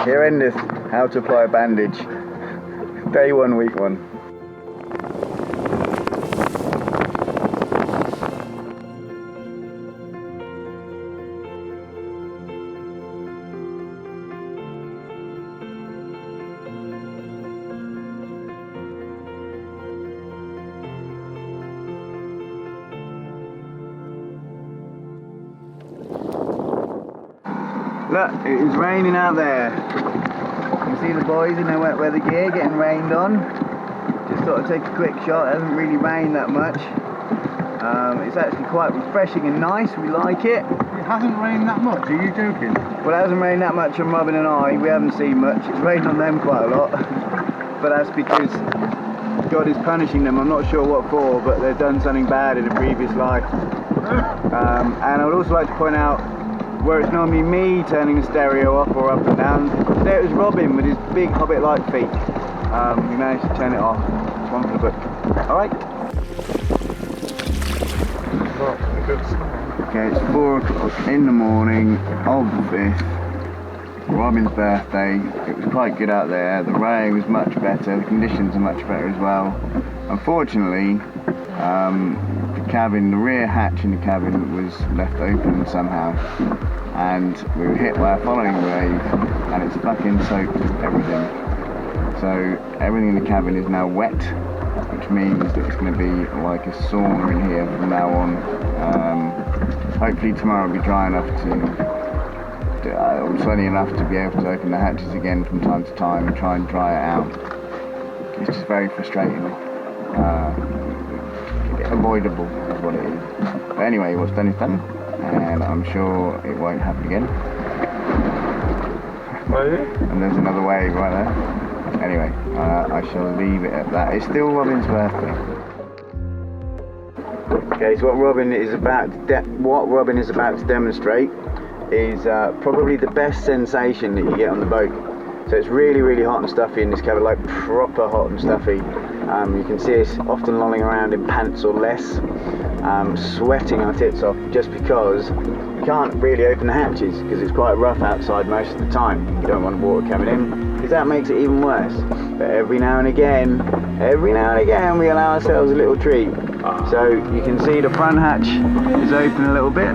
Here endeth how to apply a bandage. Day 1, week 1. Look, it is raining out there. You can see the boys in their wet weather gear getting rained on. Just thought I'd take a quick shot. It hasn't really rained that much. It's actually quite refreshing and nice. We like it. It hasn't rained that much, are you joking? Well, it hasn't rained that much on Robin and I. We haven't seen much. It's rained on them quite a lot. But that's because God is punishing them. I'm not sure what for, but they've done something bad in a previous life. And I would also like to point out, where it's normally me turning the stereo off or up and down, there it was Robin with his big hobbit-like feet. We managed to turn it off. It's one for the book. Alright? Okay, it's 4 o'clock in the morning of the 5th. Robin's birthday. It was quite good out there. The rain was much better. The conditions are much better as well. Unfortunately, the cabin, the rear hatch in the cabin was left open somehow, and we were hit by a following wave, and it's fucking soaked everything. So everything in the cabin is now wet, which means that it's going to be like a sauna in here from now on. Hopefully tomorrow will be dry enough or sunny enough to be able to open the hatches again from time to time and try and dry it out. It's just very frustrating. Avoidable is what it is. But anyway, what's done is done, and I'm sure it won't happen again. And there's another wave right there. Anyway, I shall leave it at that. It's still Robin's birthday. Okay, so what Robin is about to demonstrate is probably the best sensation that you get on the boat. So it's really, really hot and stuffy in this cabin, like proper hot and stuffy. You can see us often lolling around in pants or less, sweating our tits off just because you can't really open the hatches because it's quite rough outside most of the time. You don't want water coming in because that makes it even worse. But every now and again we allow ourselves a little treat. So you can see the front hatch is open a little bit.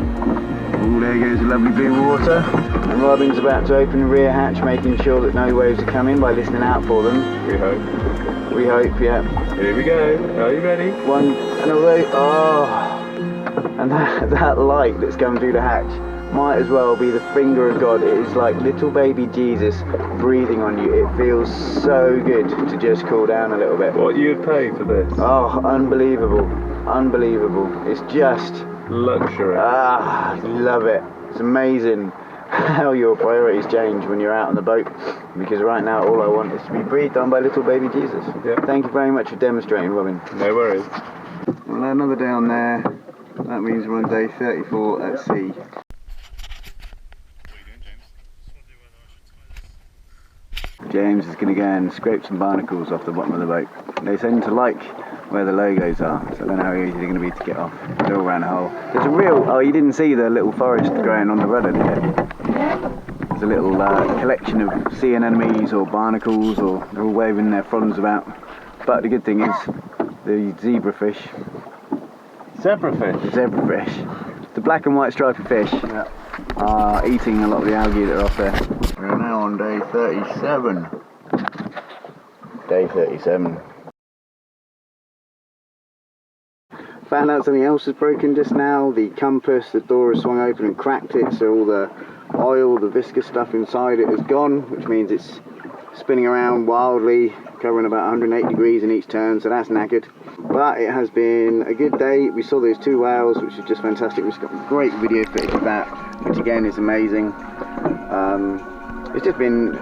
Oh, there goes the lovely blue water. And Robin's about to open the rear hatch, making sure that no waves are coming by listening out for them. We hope. We hope, yeah. Here we go. Are you ready? One, and although, and that light that's coming through the hatch might as well be the finger of God. It is like little baby Jesus breathing on you. It feels so good to just cool down a little bit. What you'd pay for this? Oh, unbelievable. Unbelievable. It's just luxury. Love it. It's amazing how your priorities change when you're out on the boat, because right now all I want is to be breathed on by little baby Jesus. Yeah. Thank you very much for demonstrating, Robin. No worries. Well, another day on there. That means we're on day 34 at sea. James is going to go and scrape some barnacles off the bottom of the boat. They seem to like where the logos are, so I don't know how easy they're going to be to get off. They're all around the hole. There's a real, oh, you didn't see the little forest growing on the rudder, did you? There's a little collection of sea anemones or barnacles, or they're all waving their fronds about. But the good thing is, the zebrafish. Zebrafish? The zebrafish. The black and white striped fish are eating a lot of the algae that are off there. We're now on day 37. Day 37. Found out something else is broken just now. The compass, the door has swung open and cracked it, so all the oil, the viscous stuff inside it is gone, which means it's spinning around wildly, covering about 180 degrees in each turn, so that's knackered. But it has been a good day. We saw those 2 whales, which is just fantastic. We've got great video footage of that, which again is amazing. It's just been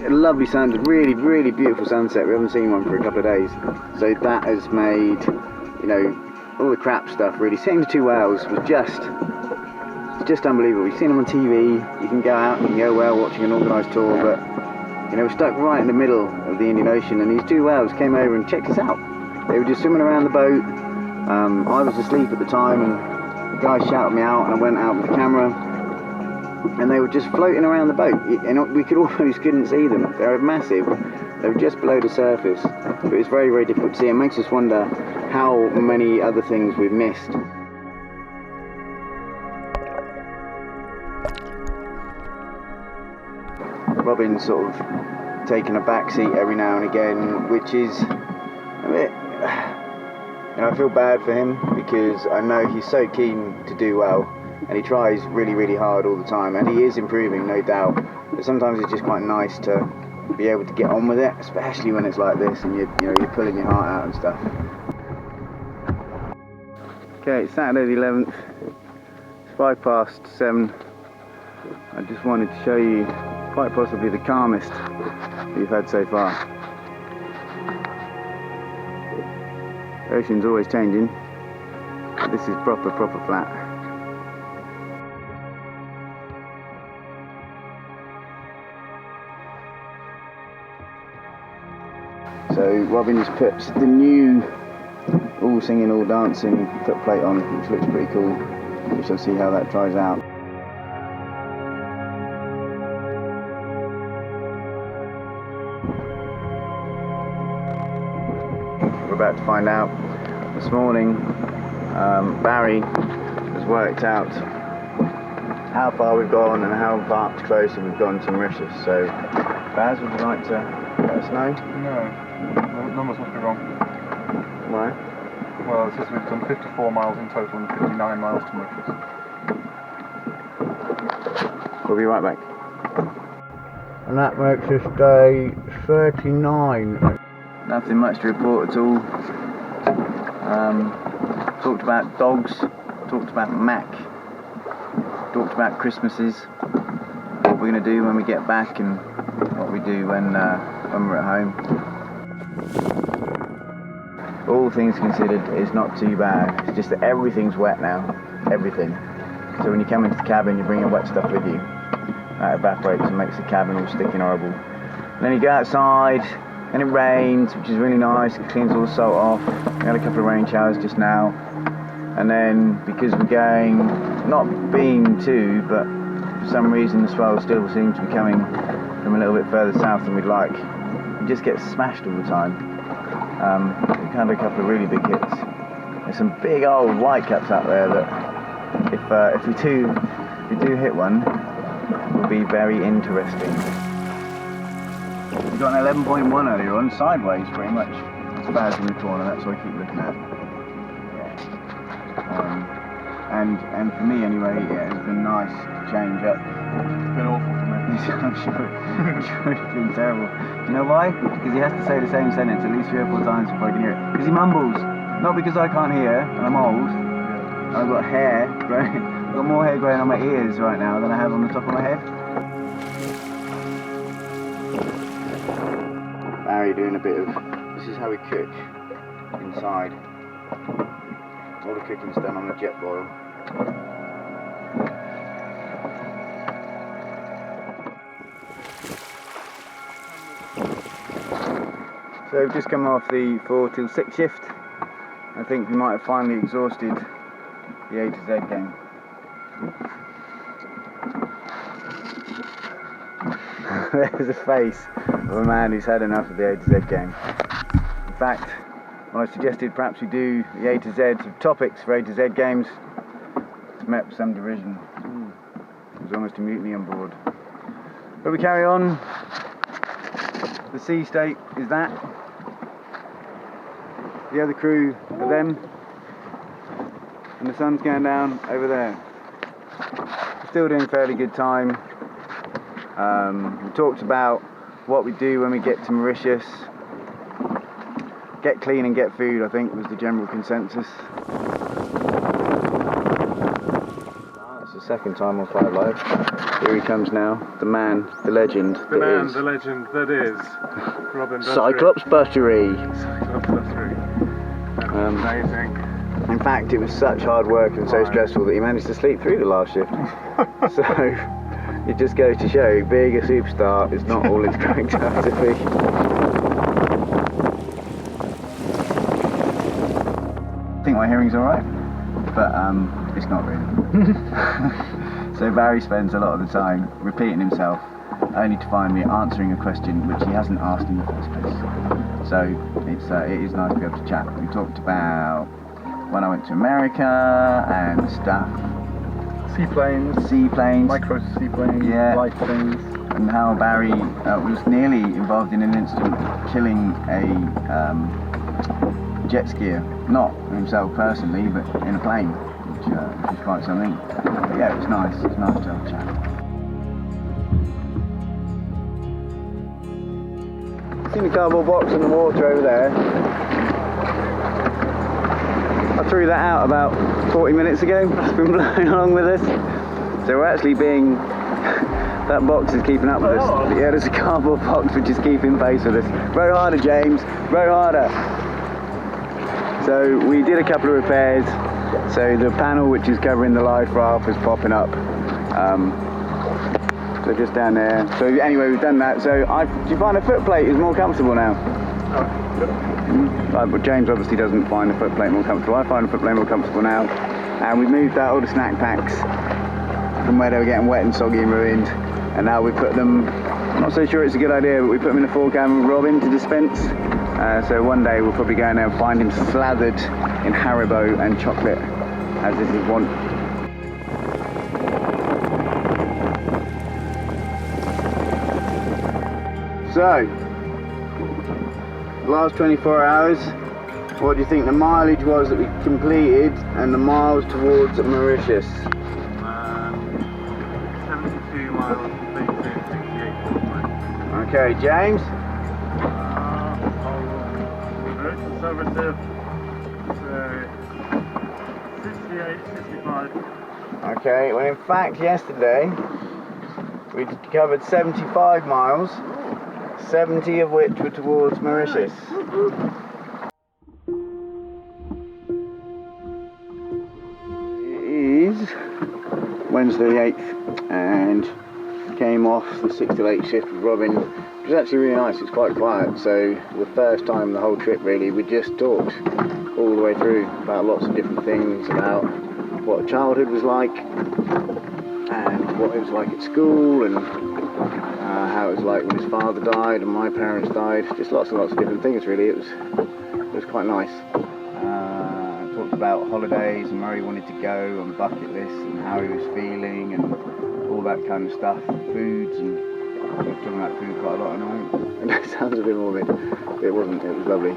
a lovely sunset, really, really beautiful sunset. We haven't seen one for a couple of days. So that has made, you know, all the crap stuff really. Seeing the two whales was just unbelievable. You've seen them on TV, you can go out, you can go whale watching an organised tour, but you know, we're stuck right in the middle of the Indian Ocean, and these two whales came over and checked us out. They were just swimming around the boat. I was asleep at the time, and the guy shouted me out, and I went out with the camera, and they were just floating around the boat, and we almost couldn't see them. They were massive. They were just below the surface, but it's very, very difficult to see. It makes us wonder how many other things we've missed. Robin's sort of taking a back seat every now and again, which is a bit, you know, I feel bad for him because I know he's so keen to do well and he tries really, really hard all the time, and he is improving, no doubt, but sometimes it's just quite nice to be able to get on with it, especially when it's like this and you're pulling your heart out and stuff. Okay, it's Saturday the 11th, it's 7:05. I just wanted to show you quite possibly the calmest we've had so far. The ocean's always changing, but this is proper flat. So Robin's put the new all singing, all dancing footplate on, which looks pretty cool. We shall see how that dries out. We're about to find out. This morning, Barry has worked out how far we've gone and how much closer we've gone to Mauritius. So, Baz, would you like to let us know? No, the numbers must be wrong. Why? Well, it says we've done 54 miles in total and 59 miles to Mauritius. We'll be right back. And that makes us day 39. Nothing much to report at all. Talked about dogs, talked about Mac, talked about Christmases, what we're going to do when we get back and what we do when we're at home. All things considered, it's not too bad. It's just that everything's wet now, everything. So when you come into the cabin, you bring your wet stuff with you. That evaporates and makes the cabin all sticky and horrible. And then you go outside, and it rains, which is really nice. It cleans all the salt off. We had a couple of rain showers just now. And then, because we're going, not being to, but for some reason the swell still seems to be coming from a little bit further south than we'd like. It just gets smashed all the time. We've had a couple of really big hits. There's some big old whitecaps out there that, if we do hit one, will be very interesting. We got an 11.1 earlier on, sideways pretty much. It's Baz in the corner, that's what I keep looking at. And for me anyway, yeah, it's been nice to change up. It's been awful for me. I'm sure it's been terrible. Do you know why? Because he has to say the same sentence at least 3 or 4 times before I can hear it. Because he mumbles. Not because I can't hear, and I'm old. I've got hair growing. I've got more hair growing on my ears right now than I have on the top of my head. Barry doing a bit of, this is how we cook inside. All the cooking's done on a jet boil. So we've just come off the 4 till 6 shift. I think we might have finally exhausted the A to Z game. There's a face of a man who's had enough of the A to Z game. In fact, when I suggested perhaps we do the A to Z topics for A to Z games, it's met with some derision. There's almost a mutiny on board. But we carry on. The sea state is that. The other crew are them. And the sun's going down over there. Still doing fairly good time. We talked about what we do when we get to Mauritius. Get clean and get food, I think, was the general consensus. It's a second time on 5 Live. Here he comes now, the man, the legend, The man, the legend that is Robin Buttery. Cyclops Buttery. Cyclops Buttery. Amazing. In fact, it was such hard work and so stressful that he managed to sleep through the last shift. So, it just goes to show, being a superstar is not all it's cracked up to be. I think my hearing's alright, but it's not really. So Barry spends a lot of the time repeating himself, only to find me answering a question which he hasn't asked in the first place. So it is nice to be able to chat. We talked about when I went to America and stuff. Seaplanes, Micro seaplanes, yeah, light things. and how Barry was nearly involved in an incident killing a jet skier, not himself personally, but in a plane, which is quite something. But yeah, it was nice. It was nice to have a chat. Seen the cardboard box in the water over there. I threw that out about 40 minutes ago. It's been blowing along with us. So we're actually being... that box is keeping up with us. Yeah, there's a cardboard box which is keeping pace with us. Row harder, James. Row harder. So we did a couple of repairs. So the panel which is covering the life raft was popping up. So just down there. So anyway, we've done that. So do you find a foot plate is more comfortable now? But James obviously doesn't find a foot plate more comfortable. I find a foot plate more comfortable now. And we've moved out all the snack packs from where they were getting wet and soggy and ruined. And now we put them, I'm not so sure it's a good idea, but we put them in a 4-can with Robin to dispense. So one day we'll probably go in there and find him slathered in Haribo and chocolate, as is his want. So, last 24 hours, what do you think the mileage was that we completed and the miles towards Mauritius? 72 miles completed, 68. Okay, James? Conservative, 68, 65. Okay, well in fact yesterday we covered 75 miles, 70 of which were towards Mauritius. It is Wednesday the 8th and came off the 6 to 8 shift with Robin, which was actually really nice. It's quite quiet, so the first time the whole trip really we just talked all the way through about lots of different things, about what childhood was like and what it was like at school and how it was like when his father died and my parents died. Just lots and lots of different things really. It was quite nice. Talked about holidays and where he wanted to go on bucket lists and how he was feeling and all that kind of stuff. Foods, and I was talking about food quite a lot at the moment. And that sounds a bit morbid. It wasn't, it was lovely.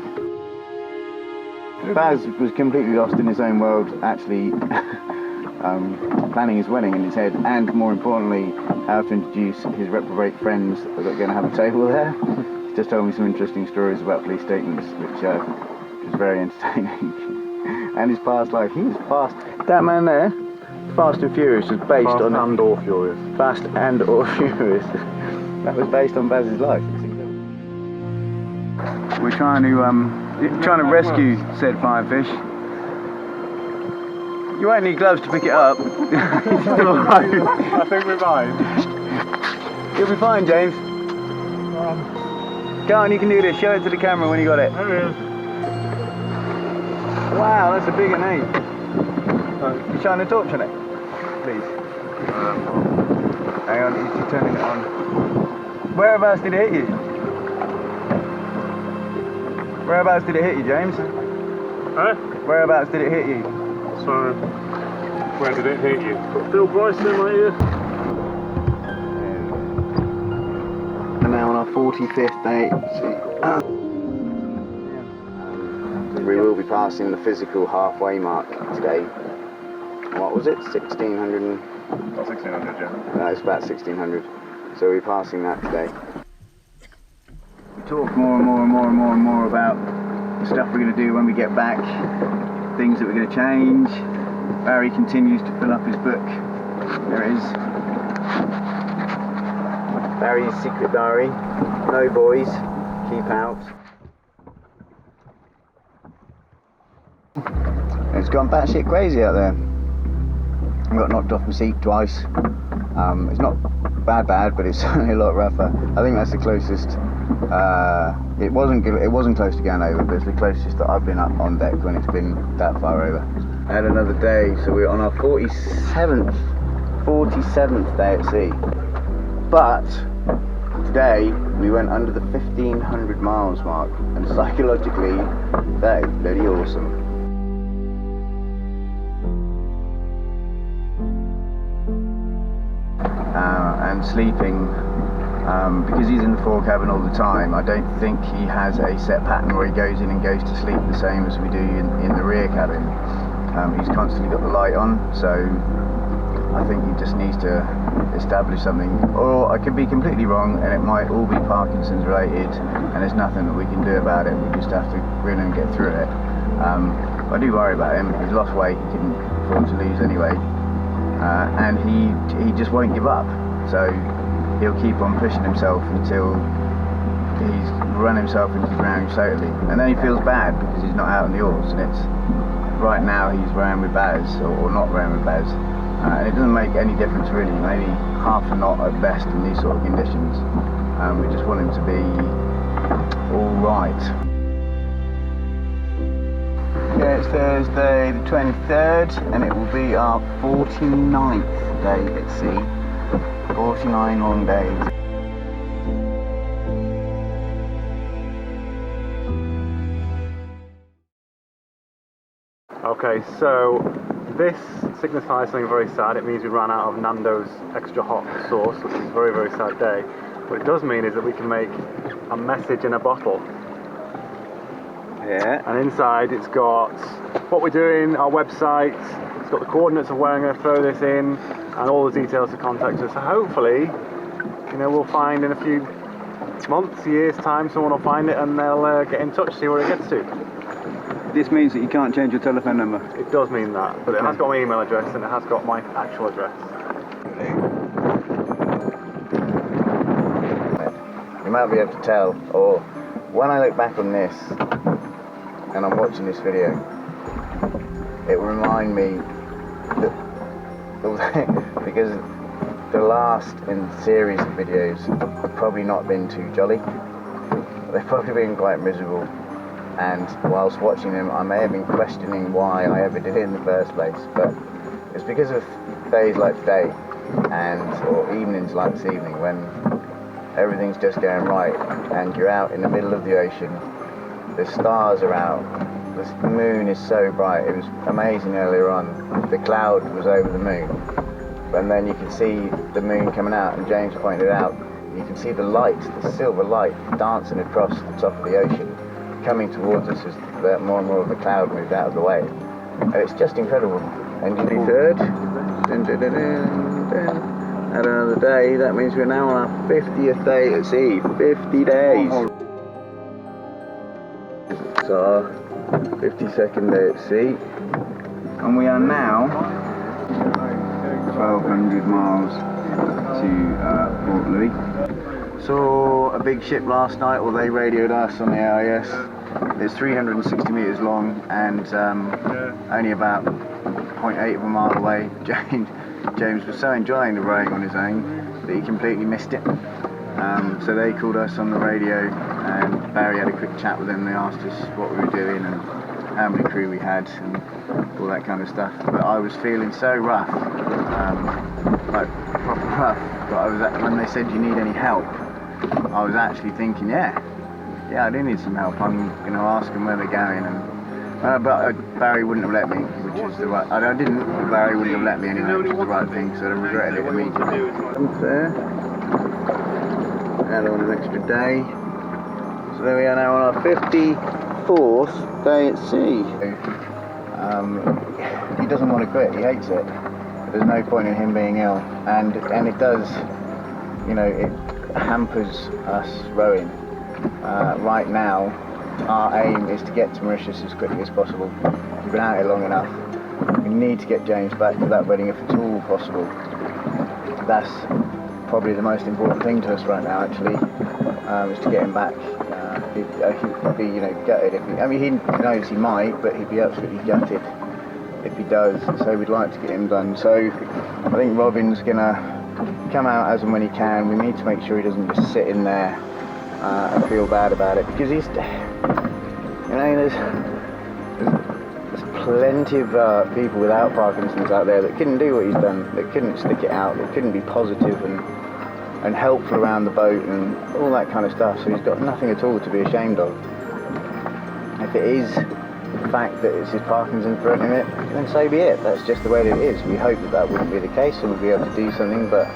Baz was completely lost in his own world, actually planning his wedding in his head, and more importantly, how to introduce his reprobate friends that are going to have a table there. He just told me some interesting stories about police statements, which was very entertaining. And his past life, he's fast. That man there, Fast and Furious, was based on... Fast and or Furious. Fast and or Furious. That was based on Baz's life. We're trying to rescue said firefish. You won't need gloves to pick it up. It's still alright. I think we're fine. You'll be fine, James. Go on, you can do this. Show it to the camera when you got it. There it is. Wow, that's a bigger name. You shine a torch on it, please. Hang on, you're turning it on. Whereabouts did it hit you? Whereabouts did it hit you, James? Huh? Whereabouts did it hit you? So, where did it hit you? Got Bill Bryce in my ear. We're now on our 45th day. We will be passing the physical halfway mark today. What was it? 1600 and... About 1600, yeah. No, it's about 1600. So we're passing that today. We talk more and more about the stuff we're going to do when we get back, things that we're going to change. Barry continues to fill up his book There it is. Barry's secret diary. No boys, keep out. It's gone batshit crazy out there. I got knocked off my seat twice. It's not bad, but it's certainly a lot rougher. I think that's the closest. It wasn't close to going over, but it's the closest that I've been up on deck when it's been that far over. I had another day, so we're on our 47th day at sea. But today we went under the 1,500 miles mark, and psychologically that is bloody awesome. And sleeping, because he's in the fore cabin all the time, I don't think he has a set pattern where he goes in and goes to sleep the same as we do in the rear cabin. He's constantly got the light on, so I think he just needs to establish something. Or I could be completely wrong and it might all be Parkinson's related and there's nothing that we can do about it. We just have to grin and get through it. I do worry about him. He's lost weight, he couldn't afford to lose anyway. And he just won't give up, so he'll keep on pushing himself until he's run himself into the ground totally, and then he feels bad because he's not out on the oars, and it's right now he's rowing with Baz or not rowing with Baz, and it doesn't make any difference really, maybe half a knot at best in these sort of conditions. We just want him to be all right. Yeah, it's Thursday the 23rd and it will be our 49th day at sea. 49 long days. Okay, so this signifies something very sad. It means we ran out of Nando's extra hot sauce, which is a very, very sad day. What it does mean is that we can make a message in a bottle. Yeah. And inside it's got what we're doing, our website, it's got the coordinates of where I'm going to throw this in, and all the details to contact us. So hopefully, you know, we'll find in a few months, years time, someone will find it and they'll get in touch, see where it gets to. This means that you can't change your telephone number. It does mean that, but it has got my email address and it has got my actual address. You might be able to tell, or when I look back on this and I'm watching this video, it will remind me that because the last in the series of videos have probably not been too jolly. They've probably been quite miserable, and whilst watching them I may have been questioning why I ever did it in the first place, but it's because of days like today or evenings like this evening when everything's just going right and you're out in the middle of the ocean, the stars are out, the moon is so bright. It was amazing earlier on, the cloud was over the moon, and then you can see the moon coming out, and James pointed out, you can see the light, the silver light dancing across the top of the ocean, coming towards us as more and more of the cloud moved out of the way. And it's just incredible. And 23rd, at another day, that means we're now on our 50th day at sea. 50 days. So our 52nd day at sea. And we are now 1,200 miles to Port Louis. Saw a big ship last night, or they radioed us on the AIS. It's 360 metres long and only about 0.8 of a mile away. James was so enjoying the rowing on his own that he completely missed it. So they called us on the radio and Barry had a quick chat with them. They asked us what we were doing and how many crew we had and all that kind of stuff. But I was feeling so rough, like proper rough, but when they said, do you need any help? I was actually thinking, yeah, I do need some help. I'm going to ask them where they're going, and but Barry wouldn't have let me, which is the right. I didn't, but Barry wouldn't have let me anyway, which is the right thing. So I regretted it immediately. I'm there. Add on an extra day. So there we are now on our 54th day at sea. He doesn't want to quit. He hates it. There's no point in him being ill, and it does. You know, it hampers us rowing. Right now, our aim is to get to Mauritius as quickly as possible. We've been out here long enough. We need to get James back to that wedding if at all possible. that's probably the most important thing to us right now, actually, is to get him back. He'd be, gutted if he knows he might, but he'd be absolutely gutted if he does. So we'd like to get him done. So I think Robin's gonna come out as and when he can. We need to make sure he doesn't just sit in there and feel bad about it, because he's, there's plenty of people without Parkinson's out there that couldn't do what he's done, that couldn't stick it out, that couldn't be positive and helpful around the boat and all that kind of stuff. So he's got nothing at all to be ashamed of. If it is the fact that it's his Parkinson's preventing it, then so be it. That's just the way that it is. We hope that that wouldn't be the case and we'll be able to do something, but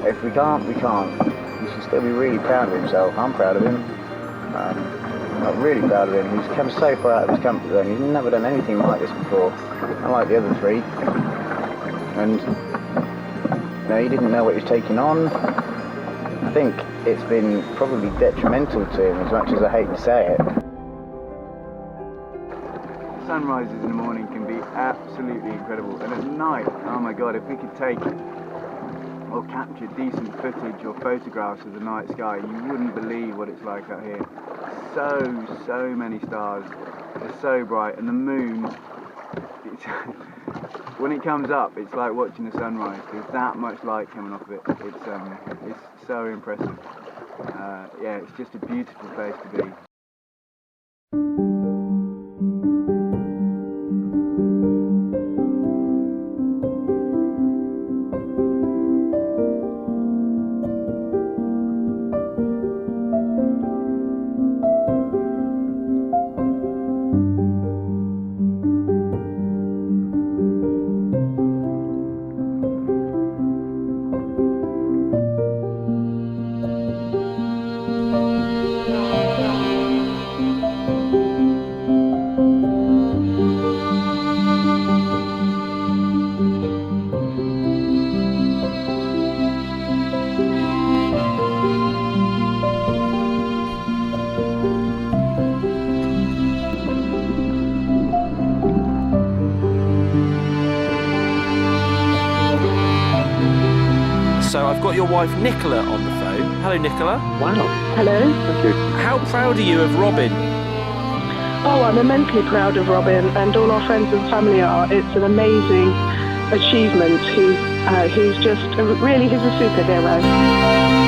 if we can't, we can't. He should still be really proud of himself. I'm proud of him. I'm really proud of him. He's come so far out of his comfort zone. He's never done anything like this before, unlike the other three. And he didn't know what he was taking on. I think it's been probably detrimental to him, as much as I hate to say it. Sunrises in the morning can be absolutely incredible, and at night, oh my god, if we could take or capture decent footage or photographs of the night sky, you wouldn't believe what it's like out here. So many stars, they're so bright, and the moon, when it comes up, it's like watching the sunrise. There's that much light coming off of it. It's so impressive. Yeah, it's just a beautiful place to be. So I've got your wife Nicola on the phone. Hello, Nicola. Wow. Hello. Thank you. How proud are you of Robin? Oh, I'm immensely proud of Robin, and all our friends and family are. It's an amazing achievement. He's just he's a superhero.